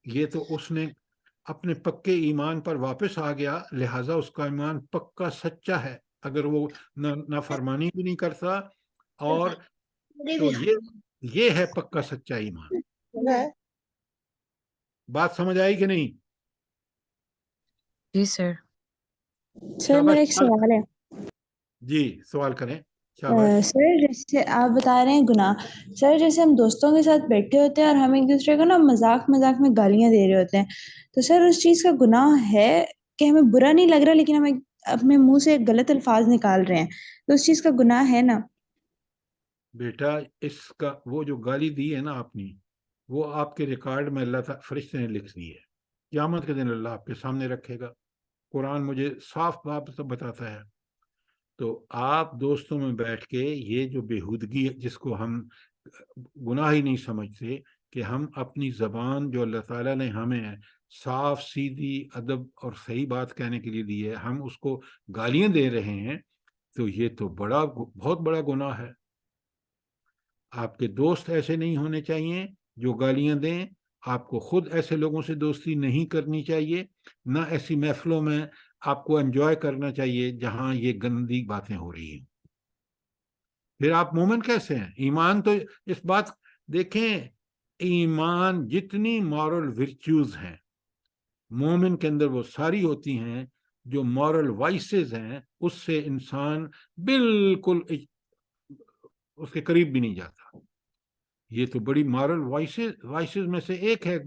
یہ تو اس نے اپنے پکے ایمان پر واپس آ گیا، لہٰذا اس کا ایمان پکا سچا ہے. اگر وہ نافرمانی بھی نہیں کرتا، اور تو یہ ہے پکا سچا ایمان. بات سمجھ آئی کہ نہیں؟ جی سر. سر میرا ایک سوال ہے. جی سوال کریں. شاباش. سر جیسے آپ بتا رہے ہیں گناہ، سر جیسے ہم دوستوں کے ساتھ بیٹھے ہوتے ہیں اور ہم ایک دوسرے کو نا مذاق میں گالیاں دے رہے ہوتے ہیں، تو سر اس چیز کا گناہ ہے کہ ہمیں برا نہیں لگ رہا لیکن ہم اپنے منہ سے غلط الفاظ نکال رہے ہیں، تو اس چیز کا گناہ ہے نا؟ بیٹا اس کا وہ جو گالی دی ہے نا آپ نے، وہ آپ کے ریکارڈ میں اللہ تعالیٰ فرشتے نے لکھ دی ہے. قیامت کے دن اللہ آپ کے سامنے رکھے گا. قرآن مجھے صاف بات بتاتا ہے. تو آپ دوستوں میں بیٹھ کے یہ جو بےہودگی ہے جس کو ہم گناہ ہی نہیں سمجھتے، کہ ہم اپنی زبان جو اللہ تعالیٰ نے ہمیں صاف سیدھی ادب اور صحیح بات کہنے کے لیے دی ہے، ہم اس کو گالیاں دے رہے ہیں، تو یہ تو بہت بڑا گناہ ہے. آپ کے دوست ایسے نہیں ہونے چاہیے جو گالیاں دیں. آپ کو خود ایسے لوگوں سے دوستی نہیں کرنی چاہیے، نہ ایسی محفلوں میں آپ کو انجوائے کرنا چاہیے جہاں یہ گندی باتیں ہو رہی ہیں. پھر آپ مومن کیسے ہیں؟ ایمان تو اس بات دیکھیں، ایمان جتنی مورل ورچوز ہیں مومن کے اندر وہ ساری ہوتی ہیں، جو مورل وائسز ہیں اس سے انسان بالکل اس کے قریب بھی نہیں جاتا. یہ تو بڑی مورل وائسز میں سے ایک ہے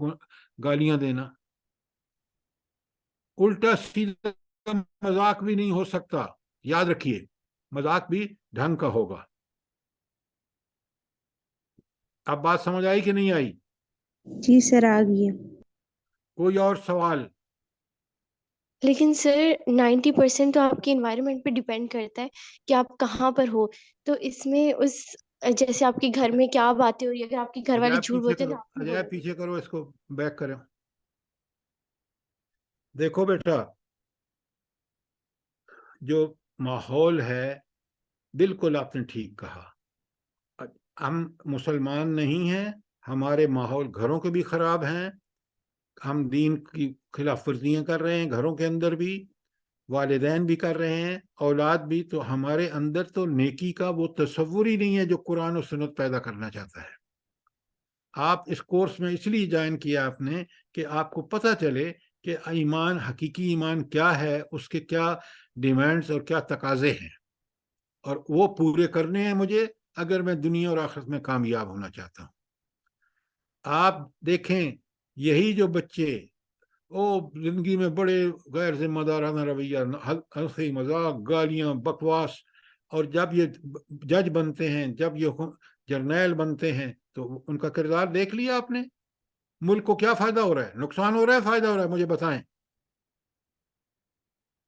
گالیاں دینا. الٹا سیدھا مذاق بھی نہیں ہو سکتا. یاد رکھیے، مذاق بھی ڈھنگ کا ہوگا. اب بات سمجھ آئی کہ نہیں آئی؟ جی سر آ گئی ہے. کوئی اور سوال؟ لیکن سر 90% تو آپ کے انوائرمنٹ پہ ڈیپینڈ کرتا ہے کہ آپ کہاں پر ہو، تو اس میں جیسے آپ کے گھر میں کیا باتیں ہو رہی ہے، اگر آپ کے گھر والے جھوٹ بولتے ہیں تو آپ اجائے پیچھے کرو، اس کو بیک کرو. دیکھو بیٹا، جو ماحول ہے بالکل آپ نے ٹھیک کہا. ہم مسلمان نہیں ہیں، ہمارے ماحول گھروں کے بھی خراب ہیں، ہم دین کی خلاف ورزیاں کر رہے ہیں گھروں کے اندر بھی، والدین بھی کر رہے ہیں، اولاد بھی. تو ہمارے اندر تو نیکی کا وہ تصور ہی نہیں ہے جو قرآن و سنت پیدا کرنا چاہتا ہے. آپ اس کورس میں اس لیے جوائن کیا آپ نے کہ آپ کو پتہ چلے کہ ایمان، حقیقی ایمان کیا ہے، اس کے کیا ڈیمانڈز اور کیا تقاضے ہیں، اور وہ پورے کرنے ہیں مجھے اگر میں دنیا اور آخرت میں کامیاب ہونا چاہتا ہوں۔ آپ دیکھیں یہی جو بچے زندگی میں بڑے غیر ذمہ دارانہ رویہ، ہنسی مذاق، گالیاں، بکواس، اور جب یہ جج بنتے ہیں، جب یہ جرنیل بنتے ہیں، تو ان کا کردار دیکھ لیا آپ نے۔ ملک کو کیا فائدہ ہو رہا ہے، نقصان ہو رہا ہے، فائدہ ہو رہا ہے؟ مجھے بتائیں،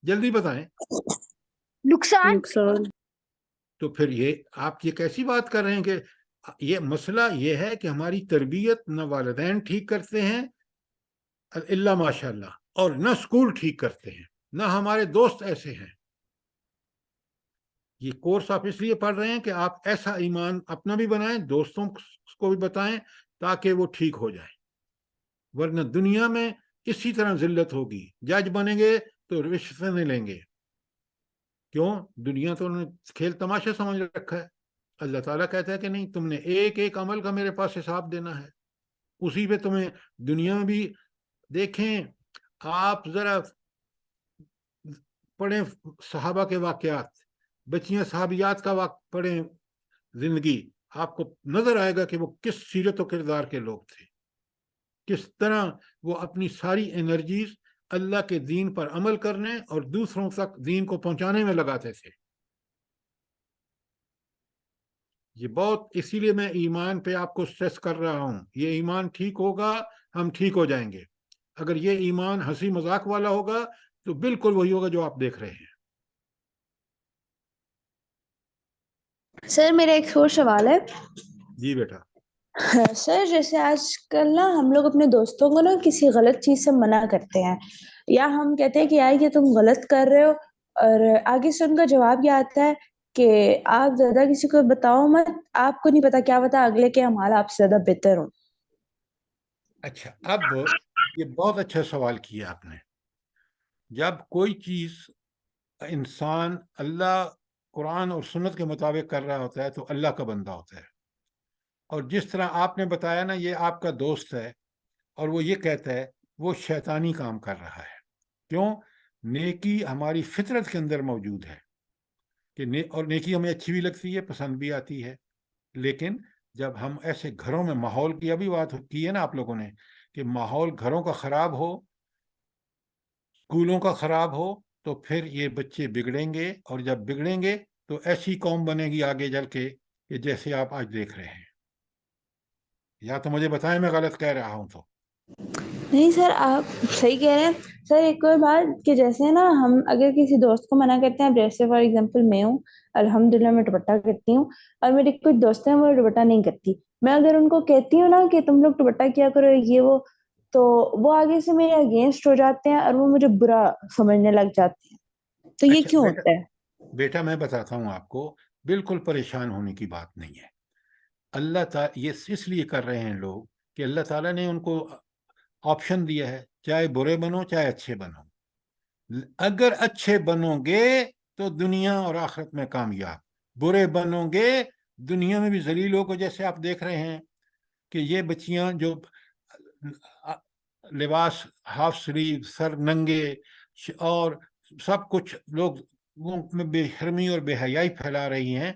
جلدی بتائیں۔ نقصان۔ تو پھر یہ آپ یہ کیسی بات کر رہے ہیں کہ یہ مسئلہ یہ ہے کہ ہماری تربیت نہ والدین ٹھیک کرتے ہیں اللہ ماشاء اللہ، اور نہ اسکول ٹھیک کرتے ہیں، نہ ہمارے دوست ایسے ہیں۔ یہ کورس آپ اس لیے پڑھ رہے ہیں کہ آپ ایسا ایمان اپنا بھی بنائیں، دوستوں کو بھی بتائیں، تاکہ وہ ٹھیک ہو جائے، ورنہ دنیا میں اسی طرح ذلت ہوگی۔ جج بنیں گے تو رشوتیں نہیں لیں گے، کیوں؟ دنیا تو انہوں نے کھیل تماشا سمجھ رکھا ہے۔ اللہ تعالیٰ کہتا ہے کہ نہیں، تم نے ایک ایک عمل کا میرے پاس حساب دینا ہے، اسی پہ تمہیں دنیا میں بھی۔ دیکھیں آپ ذرا پڑھیں صحابہ کے واقعات، بچیاں صحابیات کا پڑھیں زندگی، آپ کو نظر آئے گا کہ وہ کس سیرت و کردار کے لوگ تھے، کس طرح وہ اپنی ساری انرجیز اللہ کے دین پر عمل کرنے اور دوسروں تک دین کو پہنچانے میں لگاتے تھے۔ یہ بہت، اسی لیے میں ایمان پہ آپ کو سٹریس کر رہا ہوں۔ یہ ایمان ٹھیک ہوگا، ہم ٹھیک ہو جائیں گے۔ اگر یہ ایمان ہنسی مذاق والا ہوگا تو بالکل وہی ہوگا جو آپ دیکھ رہے ہیں۔ سر میرا ایک اور سوال ہے۔ جی بیٹا۔ سر جیسے آج کل نا ہم لوگ اپنے دوستوں کو نا کسی غلط چیز سے منع کرتے ہیں، یا ہم کہتے ہیں کہ یار یہ تم غلط کر رہے ہو، اور آگے سے ان کا جواب یہ آتا ہے کہ آپ زیادہ کسی کو بتاؤ مت، آپ کو نہیں پتا کیا پتا اگلے کے اعمال آپ سے زیادہ بہتر ہوں۔ اچھا، اب یہ بہت اچھا سوال کیا آپ نے۔ جب کوئی چیز انسان اللہ، قرآن اور سنت کے مطابق کر رہا ہوتا ہے تو اللہ کا بندہ ہوتا ہے۔ اور جس طرح آپ نے بتایا نا، یہ آپ کا دوست ہے اور وہ یہ کہتا ہے، وہ شیطانی کام کر رہا ہے۔ کیوں؟ نیکی ہماری فطرت کے اندر موجود ہے کہ اور نیکی ہمیں اچھی بھی لگتی ہے، پسند بھی آتی ہے، لیکن جب ہم ایسے گھروں میں ماحول کی ابھی بات کی ہے نا آپ لوگوں نے، کہ ماحول گھروں کا خراب ہو، اسکولوں کا خراب ہو، تو پھر یہ بچے بگڑیں گے، اور جب بگڑیں گے تو ایسی قوم بنے گی آگے چل کے کہ جیسے آپ آج دیکھ رہے ہیں۔ یا تو مجھے بتائیں میں غلط کہہ رہا ہوں تو؟ نہیں سر، آپ صحیح کہہ رہے ہیں۔ سر ایک اور بات کہ جیسے نا ہم اگر کسی دوست کو منع کرتے ہیں، جیسے فار ایگزامپل میں ہوں، الحمدللہ میں دوپٹہ کرتی ہوں، اور میری کچھ دوست ہیں وہ دوپٹہ نہیں کرتی، میں اگر ان کو کہتی ہوں نا کہ تم لوگ دوپٹہ کیا کرو یہ وہ، تو وہ آگے سے میرے اگینسٹ ہو جاتے ہیں اور وہ مجھے برا سمجھنے لگ جاتے ہیں۔ تو یہ اچھا کیوں ہوتا ہے؟ بیٹا میں بتاتا ہوں آپ کو، بالکل پریشان ہونے کی بات نہیں ہے۔ اللہ تعالیٰ یہ اس لیے کر رہے ہیں لوگ کہ اللہ تعالیٰ نے ان کو آپشن دیا ہے، چاہے برے بنو چاہے اچھے بنو۔ اگر اچھے بنو گے تو دنیا اور آخرت میں کامیاب، برے بنو گے دنیا میں بھی ذلیل ہو، جیسے آپ دیکھ رہے ہیں کہ یہ بچیاں جو لباس ہاف سلیو، سر ننگے، اور سب کچھ لوگ میں بے شرمی اور بے حیائی پھیلا رہی ہیں،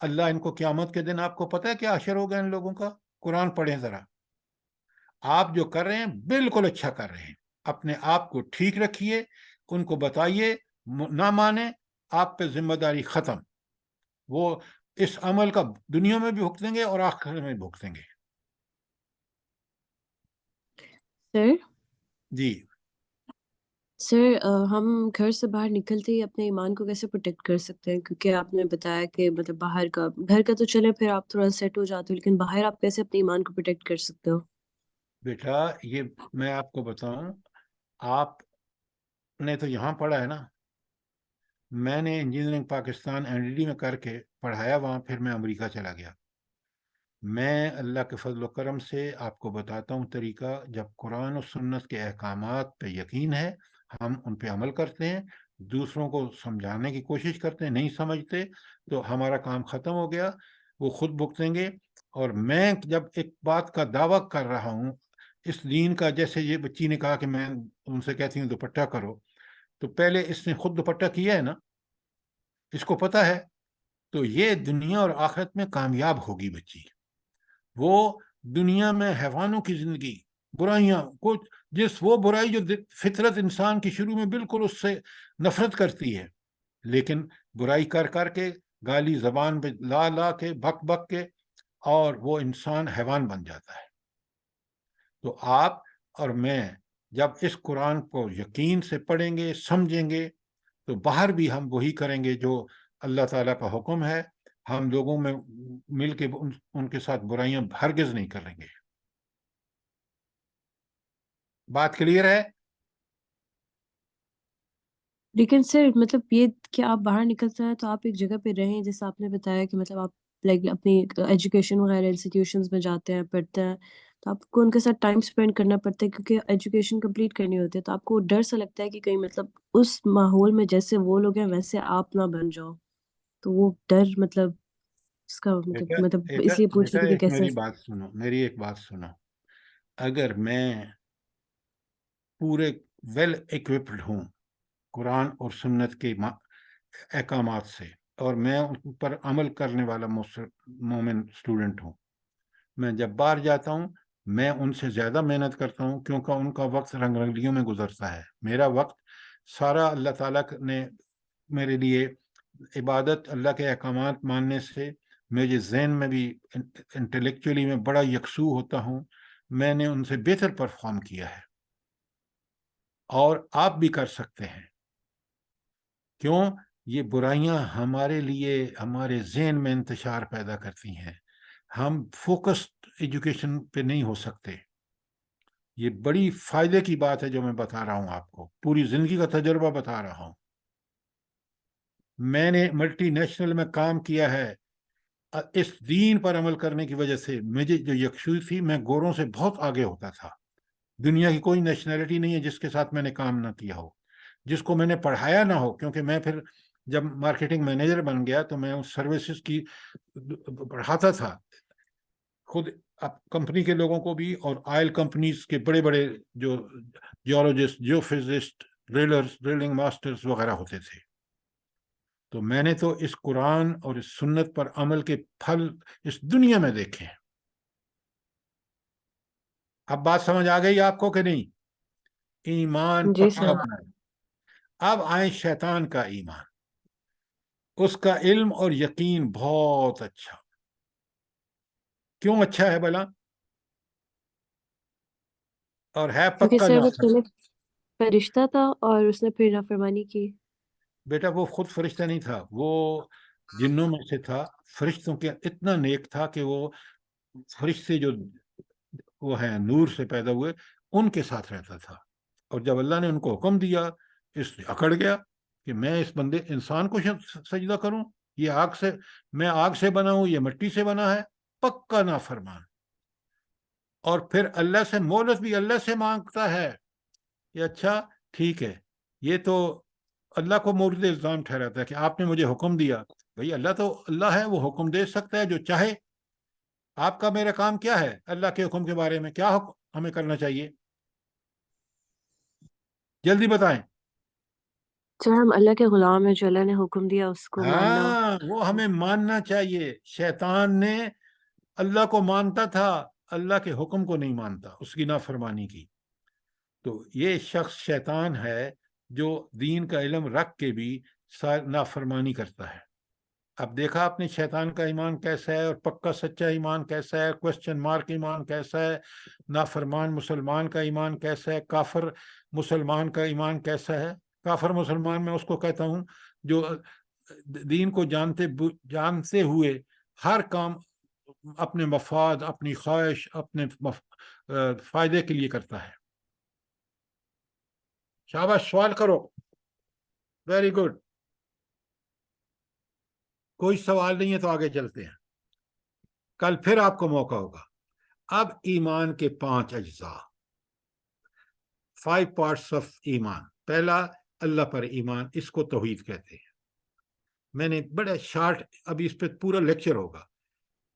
اللہ ان کو قیامت کے دن آپ کو پتہ ہے کیا حشر ہوگا ان لوگوں کا؟ قرآن پڑھیں ذرا۔ آپ جو کر رہے ہیں بالکل اچھا کر رہے ہیں، اپنے آپ کو ٹھیک رکھیے، ان کو بتائیے، نہ مانیں آپ پہ ذمہ داری ختم، وہ اس عمل کا دنیا میں بھی بھگتیں گے اور آخرت میں بھی بھگتیں گے۔ سر جی سر ہم گھر سے باہر نکلتے ہی اپنے ایمان کو کیسے پروٹیکٹ کر سکتے ہیں؟ کیونکہ آپ نے بتایا کہ مطلب باہر کا، گھر کا تو چلے پھر آپ تھوڑا سیٹ ہو جاتے ہو، لیکن باہر آپ کیسے اپنے ایمان کو پروٹیکٹ کر سکتے ہو؟ بیٹا، یہ میں آپ کو بتاؤں، آپ نے تو یہاں پڑھا ہے نا، میں نے انجینئرنگ پاکستان NDD میں کر کے پڑھایا وہاں، پھر میں امریکہ چلا گیا۔ میں اللہ کے فضل و کرم سے آپ کو بتاتا ہوں طریقہ، جب قرآن و سنت کے احکامات پہ یقین ہے، ہم ان پہ عمل کرتے ہیں، دوسروں کو سمجھانے کی کوشش کرتے ہیں، نہیں سمجھتے تو ہمارا کام ختم ہو گیا، وہ خود بھگتیں گے۔ اور میں جب ایک بات کا دعویٰ کر رہا ہوں اس دین کا، جیسے یہ بچی نے کہا کہ میں ان سے کہتی ہوں دوپٹہ کرو، تو پہلے اس نے خود دوپٹہ کیا ہے نا، اس کو پتہ ہے، تو یہ دنیا اور آخرت میں کامیاب ہوگی بچی. وہ دنیا میں حیوانوں کی زندگی، برائیاں، کچھ وہ برائی جو فطرت انسان کی شروع میں بالکل اس سے نفرت کرتی ہے، لیکن برائی کر کر کے، گالی زبان پہ لا لا کے، بک بک کے، اور وہ انسان حیوان بن جاتا ہے. تو آپ اور میں جب اس قرآن کو یقین سے پڑھیں گے، سمجھیں گے، تو باہر بھی ہم وہی کریں گے جو اللہ تعالیٰ کا حکم ہے. ہم لوگوں میں مل کے ان کے ساتھ برائیاں ہرگز نہیں کریں گے. بات کلیئر ہے؟ لیکن سر مطلب یہ کہ آپ باہر نکلتے ہیں تو آپ ایک جگہ پہ رہیں، جیسے آپ نے بتایا کہ مطلب آپ لائک اپنی ایجوکیشن وغیرہ انسٹیٹیوشنز میں جاتے ہیں، پڑھتے ہیں، تو آپ کو ان کے ساتھ ٹائم اسپینڈ کرنا پڑتا ہے کیونکہ ایجوکیشن کمپلیٹ کرنی ہوتی ہے. تو آپ کو ڈر سا لگتا ہے کہ کہیں مطلب اس ماحول میں جیسے وہ لوگ ہیں ویسے آپ نہ بن جاؤ. تو وہ ڈر مطلب اس کا مطلب اس لیے پوچھ رہی تھی کہ کیسے. میری بات سنو، میری ایک بات سنو. اگر میں پورے ویل ایکوپڈ ہوں قرآن اور سنت کے احکامات سے، اور میں ان پر عمل کرنے والا مومن اسٹوڈنٹ ہوں، میں جب باہر جاتا ہوں میں ان سے زیادہ محنت کرتا ہوں، کیونکہ ان کا وقت رنگ رنگلیوں میں گزرتا ہے. میرا وقت سارا اللہ تعالیٰ نے میرے لیے عبادت، اللہ کے احکامات ماننے سے میرے ذہن میں بھی انٹلیکچولی میں بڑا یکسو ہوتا ہوں. میں نے ان سے بہتر پرفارم کیا ہے، اور آپ بھی کر سکتے ہیں. کیوں؟ یہ برائیاں ہمارے لیے ہمارے ذہن میں انتشار پیدا کرتی ہیں. ہم فوکسڈ ایجوکیشن پہ نہیں ہو سکتے. یہ بڑی فائدے کی بات ہے جو میں بتا رہا ہوں آپ کو، پوری زندگی کا تجربہ بتا رہا ہوں. میں نے ملٹی نیشنل میں کام کیا ہے. اس دین پر عمل کرنے کی وجہ سے مجھے جو یکسوئی تھی، میں گوروں سے بہت آگے ہوتا تھا. دنیا کی کوئی نیشنلٹی نہیں ہے جس کے ساتھ میں نے کام نہ کیا ہو، جس کو میں نے پڑھایا نہ ہو. کیونکہ میں پھر جب مارکیٹنگ مینیجر بن گیا تو میں اس سروسز کی پڑھاتا تھا، خود کمپنی کے لوگوں کو بھی، اور آئل کمپنیز کے بڑے بڑے جو geologist, geophysicist, drillers, drilling masters وغیرہ ہوتے تھے. تو میں نے تو اس قرآن اور اس سنت پر عمل کے پھل اس دنیا میں دیکھے ہیں. اب بات سمجھ آ گئی آپ کو کہ نہیں؟ ایمان جی پکا سر. بنائے. اب آئے شیطان کا ایمان. اس کا علم اور یقین بہت اچھا. کیوں اچھا ہے بھلا؟ اور ہے کیونکہ پکا سر وہ نافرمان. پہلے فرشتہ تھا اور اس نے پھر نافرمانی کی. بیٹا وہ خود فرشتہ نہیں تھا، وہ جنوں میں سے تھا. فرشتوں کے اتنا نیک تھا کہ وہ فرشتے جو وہ ہیں نور سے پیدا ہوئے ان کے ساتھ رہتا تھا. اور جب اللہ نے ان کو حکم دیا، اس سے اکڑ گیا کہ میں اس بندے انسان کو سجدہ کروں، یہ آگ سے، میں آگ سے بنا ہوں، یہ مٹی سے بنا ہے. پکا نافرمان. اور پھر اللہ سے مہلت بھی اللہ سے مانگتا ہے کہ اچھا ٹھیک ہے، یہ تو اللہ کو مورد الزام ٹھہراتا ہے کہ آپ نے مجھے حکم دیا. بھئی اللہ تو اللہ ہے، وہ حکم دے سکتا ہے جو چاہے. آپ کا میرا کام کیا ہے؟ اللہ کے حکم کے بارے میں کیا حکم ہمیں کرنا چاہیے؟ جلدی بتائیں. سر ہم اللہ کے غلام ہیں، جو اللہ نے حکم دیا اس کو ماننا. ہاں، وہ ہمیں ماننا چاہیے. شیطان نے اللہ کو مانتا تھا، اللہ کے حکم کو نہیں مانتا، اس کی نافرمانی کی. تو یہ شخص شیطان ہے جو دین کا علم رکھ کے بھی نافرمانی کرتا ہے. اب دیکھا آپ نے شیطان کا ایمان کیسا ہے اور پکا سچا ایمان کیسا ہے، کوسچن مارک ایمان کیسا ہے، نافرمان مسلمان کا ایمان کیسا ہے، کافر مسلمان کا ایمان کیسا ہے. کافر مسلمان میں اس کو کہتا ہوں جو دین کو جانتے ہوئے ہر کام اپنے مفاد، اپنی خواہش، اپنے فائدے کے لیے کرتا ہے. شاباش، سوال کرو. Very good. کوئی سوال نہیں ہے تو آگے چلتے ہیں، کل پھر آپ کو موقع ہوگا. اب ایمان کے 5 اجزاء، 5 parts آف ایمان. پہلا اللہ پر ایمان، اس کو توحید کہتے ہیں. میں نے بڑا شارٹ، ابھی اس پہ پورا لیکچر ہوگا.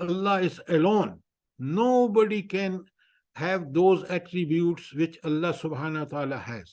Allah is alone. Nobody can have those attributes which Allah subhanahu wa ta'ala has.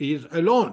he is alone.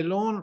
alone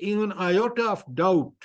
even iota of doubt,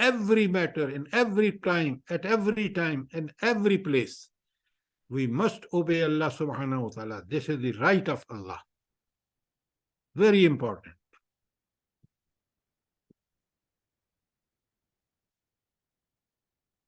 every matter, in every time, at every time, in every place. We must obey Allah subhanahu wa ta'ala. This is the right of Allah. Very important.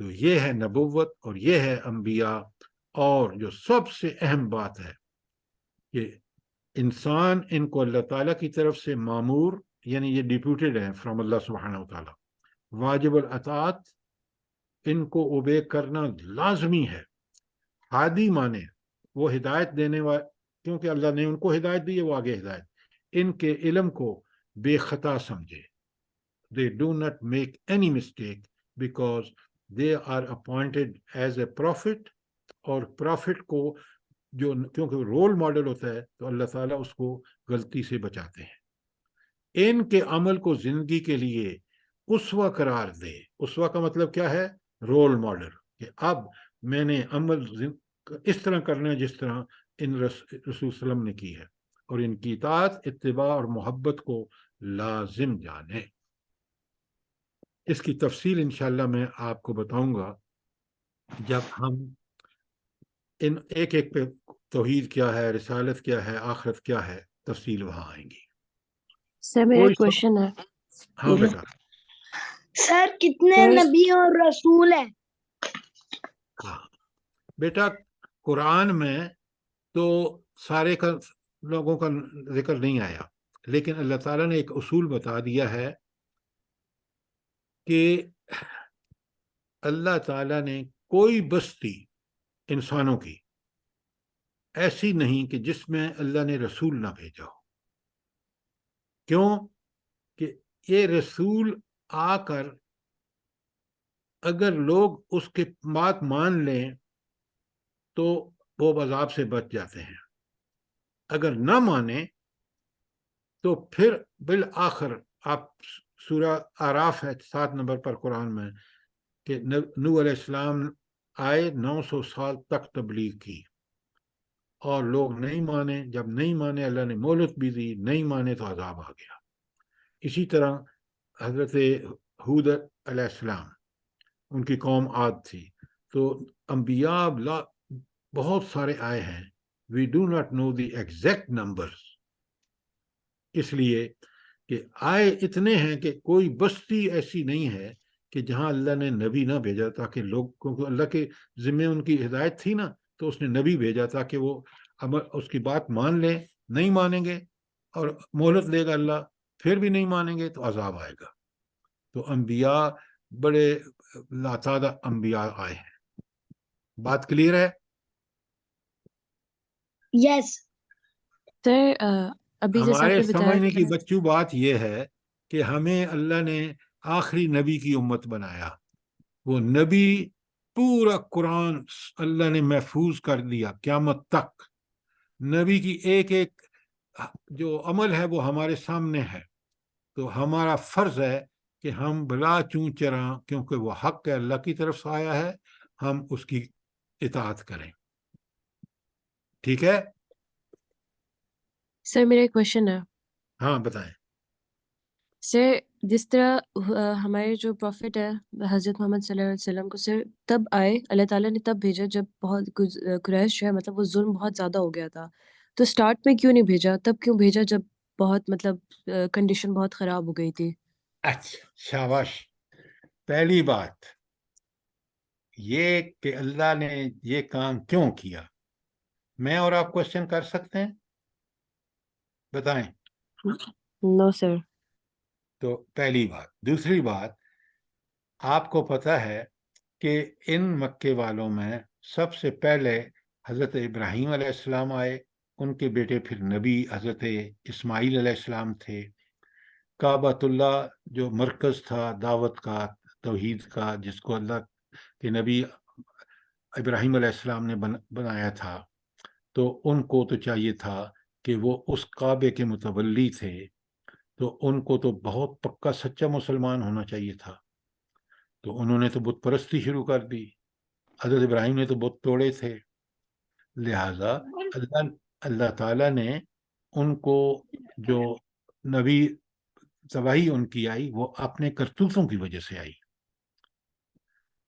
تو یہ ہے نبوت اور یہ ہے انبیاء. اور جو سب سے اہم بات ہے کہ انسان ان کو اللہ تعالیٰ کی طرف سے معمور یعنی یہ ڈیپیوٹیڈ ہیں فرام اللہ سبحانہ وتعالیٰ. واجب الاطاعت ان کو اوبے کرنا لازمی ہے. ہادی مانے وہ ہدایت دینے والے، کیونکہ اللہ نے ان کو ہدایت دی ہے، وہ آگے ہدایت. ان کے علم کو بے خطا سمجھے. They do not make any mistake because they are appointed as a prophet. اور پرافٹ کو جو کیونکہ رول ماڈل ہوتا ہے تو اللہ تعالیٰ اس کو غلطی سے بچاتے ہیں. ان کے عمل کو زندگی کے لیے اسوہ قرار دے. اسوہ کا مطلب کیا ہے؟ Role model. کہ اب میں نے عمل اس طرح کرنا ہے جس طرح ان رسول صلی اللہ علیہ وسلم نے کی ہے، اور ان کی اطاعت، اتباع اور محبت کو لازم جانے. اس کی تفصیل انشاءاللہ میں آپ کو بتاؤں گا جب ہم ان ایک ایک پہ توحید کیا ہے، رسالت کیا ہے، آخرت کیا ہے، تفصیل وہاں آئیں گی. سر میرا ایک کوشچن ہے. ہاں بیٹا. سر کتنے سر نبی اور رسول ہیں؟ ہاں بیٹا، قرآن میں تو سارے کا لوگوں کا ذکر نہیں آیا، لیکن اللہ تعالیٰ نے ایک اصول بتا دیا ہے کہ اللہ تعالیٰ نے کوئی بستی انسانوں کی ایسی نہیں کہ جس میں اللہ نے رسول نہ بھیجا ہو. کیوں کہ یہ رسول آ کر اگر لوگ اس کے بات مان لیں تو وہ عذاب سے بچ جاتے ہیں، اگر نہ مانیں تو پھر بالآخر آپ سورہ آراف ہے 7 نمبر پر قرآن میں کہ نوح علیہ السلام آئے 900 سال تک تبلیغ کی اور لوگ نہیں مانے. جب نہیں مانے اللہ نے مہلت بھی دی، نہیں مانے تو عذاب آ گیا. اسی طرح حضرت ہود علیہ السلام، ان کی قوم عاد تھی، تو انبیاء بہت سارے آئے ہیں. We do not know the exact numbers, اس لیے کہ آئے اتنے ہیں کہ کوئی بستی ایسی نہیں ہے کہ جہاں اللہ نے نبی نہ بھیجا تاکہ لوگ، کیونکہ اللہ کے ذمے ان کی ہدایت تھی نا، تو اس نے نبی بھیجا تاکہ وہ اس کی بات مان لیں. نہیں مانیں گے اور مہلت دے گا اللہ، پھر بھی نہیں مانیں گے تو عذاب آئے گا. تو انبیاء بڑے لاتعداد انبیاء آئے ہیں. بات کلیئر ہے؟ یس. سر ابھی جیسا آپ ہمارے نے بتایا سمجھنے کی کہ بچوں بات یہ ہے کہ ہمیں اللہ نے آخری نبی کی امت بنایا. وہ نبی پورا قرآن اللہ نے محفوظ کر دیا قیامت تک. نبی کی ایک ایک جو عمل ہے وہ ہمارے سامنے ہے. تو ہمارا فرض ہے کہ ہم بلا چوں چراں، کیونکہ وہ حق ہے، اللہ کی طرف سے آیا ہے، ہم اس کی اطاعت کریں. ٹھیک ہے؟ سر میرا ایک کوشچن ہے. ہاں بتائیں. سر جس طرح ہمارے جو پروفٹ ہے حضرت محمد صلی اللہ علیہ وسلم کو سر تب آئے، اللہ تعالیٰ نے تب بھیجا جب بہت قریش جو ہے مطلب وہ ظلم بہت زیادہ ہو گیا تھا. تو سٹارٹ میں کیوں نہیں بھیجا؟ تب کیوں بھیجا جب بہت مطلب کنڈیشن بہت خراب ہو گئی تھی؟ اچھا، شاباش. پہلی بات یہ کہ اللہ نے یہ کام کیوں کیا، میں اور آپ کوشچن کر سکتے ہیں؟ بتائیں. نو سر. تو پہلی بات. دوسری بات، آپ کو پتہ ہے کہ ان مکے والوں میں سب سے پہلے حضرت ابراہیم علیہ السلام آئے، ان کے بیٹے پھر نبی حضرت اسماعیل علیہ السلام تھے. کعبۃ اللہ جو مرکز تھا دعوت کا، توحید کا، جس کو اللہ کے نبی ابراہیم علیہ السلام نے بنایا تھا، تو ان کو تو چاہیے تھا کہ وہ اس کعبے کے متولی تھے، تو ان کو تو بہت پکا سچا مسلمان ہونا چاہیے تھا. تو انہوں نے تو بت پرستی شروع کر دی. حضرت ابراہیم نے تو بت توڑے تھے. لہٰذا اللہ تعالیٰ نے ان کو جو نبی تباہی ان کی آئی وہ اپنے کرتوتوں کی وجہ سے آئی.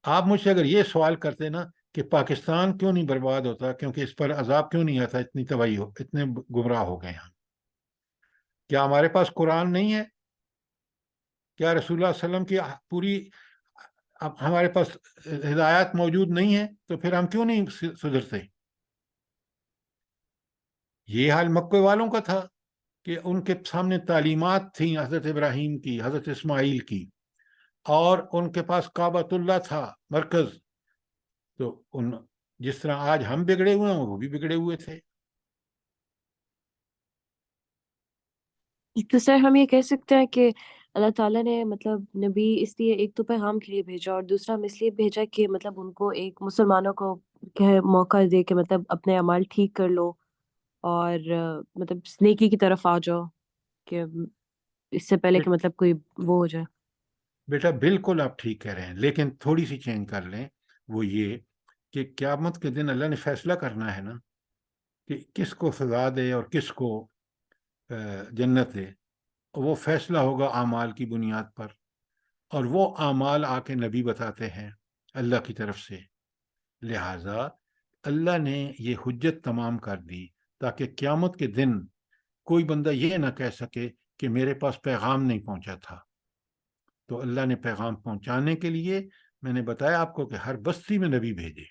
آپ مجھ سے اگر یہ سوال کرتے نا کہ پاکستان کیوں نہیں برباد ہوتا، کیونکہ اس پر عذاب کیوں نہیں آتا، اتنی تباہی ہو، اتنے گمراہ ہو گئے ہم، کیا ہمارے پاس قرآن نہیں ہے؟ کیا رسول اللہ صلی اللہ علیہ وسلم کی پوری اب ہمارے پاس ہدایات موجود نہیں ہیں تو پھر ہم کیوں نہیں سدھرتے؟ یہ حال مکے والوں کا تھا کہ ان کے سامنے تعلیمات تھیں حضرت ابراہیم کی، حضرت اسماعیل کی، اور ان کے پاس کعبۃ اللہ تھا مرکز. تو جس طرح آج ہم بگڑے ہوئے ہیں وہ بھی بگڑے ہوئے تھے. تو سر ہم یہ کہہ سکتے ہیں کہ اللہ تعالیٰ نے مطلب نبی اس لیے ایک تو پیغام کے لیے بھیجا، اور دوسرا ہم اس لیے بھیجا کہ مطلب ان کو ایک مسلمانوں کو موقع دے کہ مطلب اپنے اعمال ٹھیک کر لو اور مطلب نیکی کی طرف آ جاؤ، کہ اس سے پہلے کہ مطلب کوئی وہ ہو جائے. بیٹا بالکل آپ ٹھیک کہہ رہے ہیں، لیکن تھوڑی سی چینج کر لیں. وہ یہ کہ قیامت کے دن اللہ نے فیصلہ کرنا ہے نا کہ کس کو سزا دے اور کس کو جنت دے. وہ فیصلہ ہوگا اعمال کی بنیاد پر، اور وہ اعمال آ کے نبی بتاتے ہیں اللہ کی طرف سے. لہٰذا اللہ نے یہ حجت تمام کر دی تاکہ قیامت کے دن کوئی بندہ یہ نہ کہہ سکے کہ میرے پاس پیغام نہیں پہنچا تھا. تو اللہ نے پیغام پہنچانے کے لیے میں نے بتایا آپ کو کہ ہر بستی میں نبی بھیجے،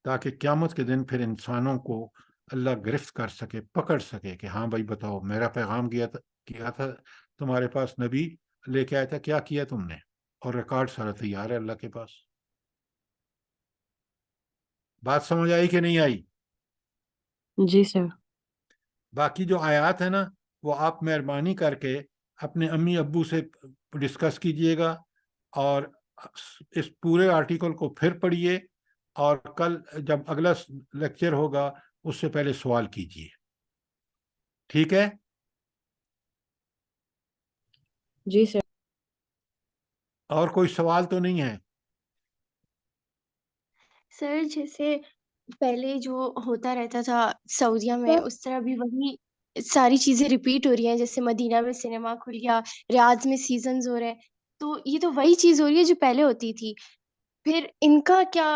تاکہ قیامت کے دن پھر انسانوں کو اللہ گرفت کر سکے، پکڑ سکے کہ ہاں بھائی بتاؤ، میرا پیغام کیا تھا تمہارے پاس، نبی لے کے آیا تھا، کیا کیا تم نے؟ اور ریکارڈ سارا تیار ہے اللہ کے پاس. بات سمجھ آئی کہ نہیں آئی؟ جی سر. باقی جو آیات ہیں نا وہ آپ مہربانی کر کے اپنے امی ابو سے ڈسکس کیجئے گا، اور اس پورے آرٹیکل کو پھر پڑھیے، اور کل جب اگلا لیکچر ہوگا اس سے پہلے سوال کیجئے. ٹھیک ہے؟ جی سر. اور کوئی سوال تو نہیں ہے؟ سر جیسے پہلے جو ہوتا رہتا تھا سعودیہ میں، اس طرح بھی وہی ساری چیزیں ریپیٹ ہو رہی ہیں. جیسے مدینہ میں سنیما کھل گیا، ریاض میں سیزنز ہو رہے ہیں، تو یہ تو وہی چیز ہو رہی ہے جو پہلے ہوتی تھی. پھر ان کا کیا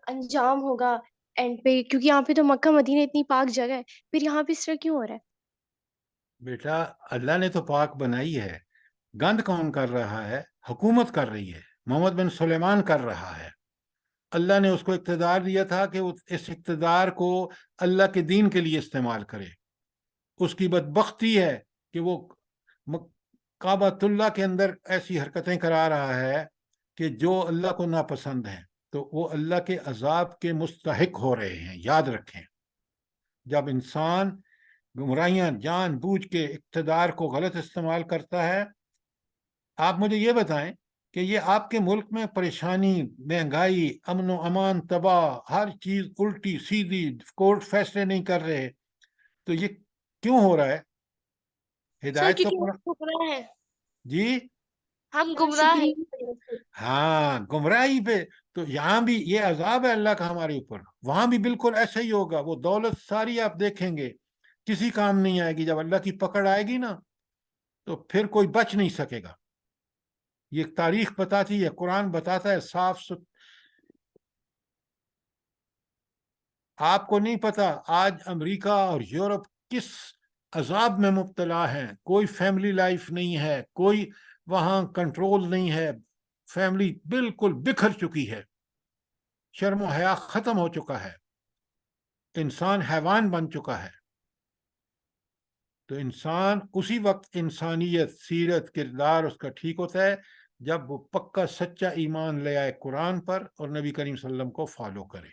انجام ہوگا اینڈ پہ؟ کیونکہ یہاں پہ تو مکہ مدینہ اتنی پاک جگہ ہے، پھر یہاں پہ اس طرح کیوں ہو رہا ہے؟ بیٹا اللہ نے تو پاک بنائی ہے، گند کون کر رہا ہے؟ حکومت کر رہی ہے، محمد بن سلیمان کر رہا ہے. اللہ نے اس کو اقتدار دیا تھا کہ اس اقتدار کو اللہ کے دین کے لیے استعمال کرے. اس کی بدبختی ہے کہ وہ کعبۃ اللہ کے اندر ایسی حرکتیں کرا رہا ہے کہ جو اللہ کو ناپسند ہیں، تو وہ اللہ کے عذاب کے مستحق ہو رہے ہیں. یاد رکھیں، جب انسان گمراہیاں جان بوجھ کے اقتدار کو غلط استعمال کرتا ہے. آپ مجھے یہ بتائیں کہ یہ آپ کے ملک میں پریشانی، مہنگائی، امن و امان تباہ، ہر چیز الٹی سیدھی، کورٹ فیصلے نہیں کر رہے، تو یہ کیوں ہو رہا ہے؟ ہدایت تو گمراہ ہے، جی ہم گمراہ ہیں. ہاں، گمراہی پہ. تو یہاں بھی یہ عذاب ہے اللہ کا ہمارے اوپر، وہاں بھی بالکل ایسا ہی ہوگا. وہ دولت ساری آپ دیکھیں گے کسی کام نہیں آئے گی. جب اللہ کی پکڑ آئے گی نا تو پھر کوئی بچ نہیں سکے گا. یہ تاریخ بتاتی ہے، قرآن بتاتا ہے صاف آپ کو نہیں پتا آج امریکہ اور یورپ کس عذاب میں مبتلا ہیں. کوئی فیملی لائف نہیں ہے، کوئی وہاں کنٹرول نہیں ہے، فیملی بالکل بکھر چکی ہے، شرم و حیا ختم ہو چکا ہے، انسان حیوان بن چکا ہے. تو انسان اسی وقت انسانیت، سیرت، کردار اس کا ٹھیک ہوتا ہے جب وہ پکا سچا ایمان لے آئے قرآن پر اور نبی کریم صلی اللہ علیہ وسلم کو فالو کرے.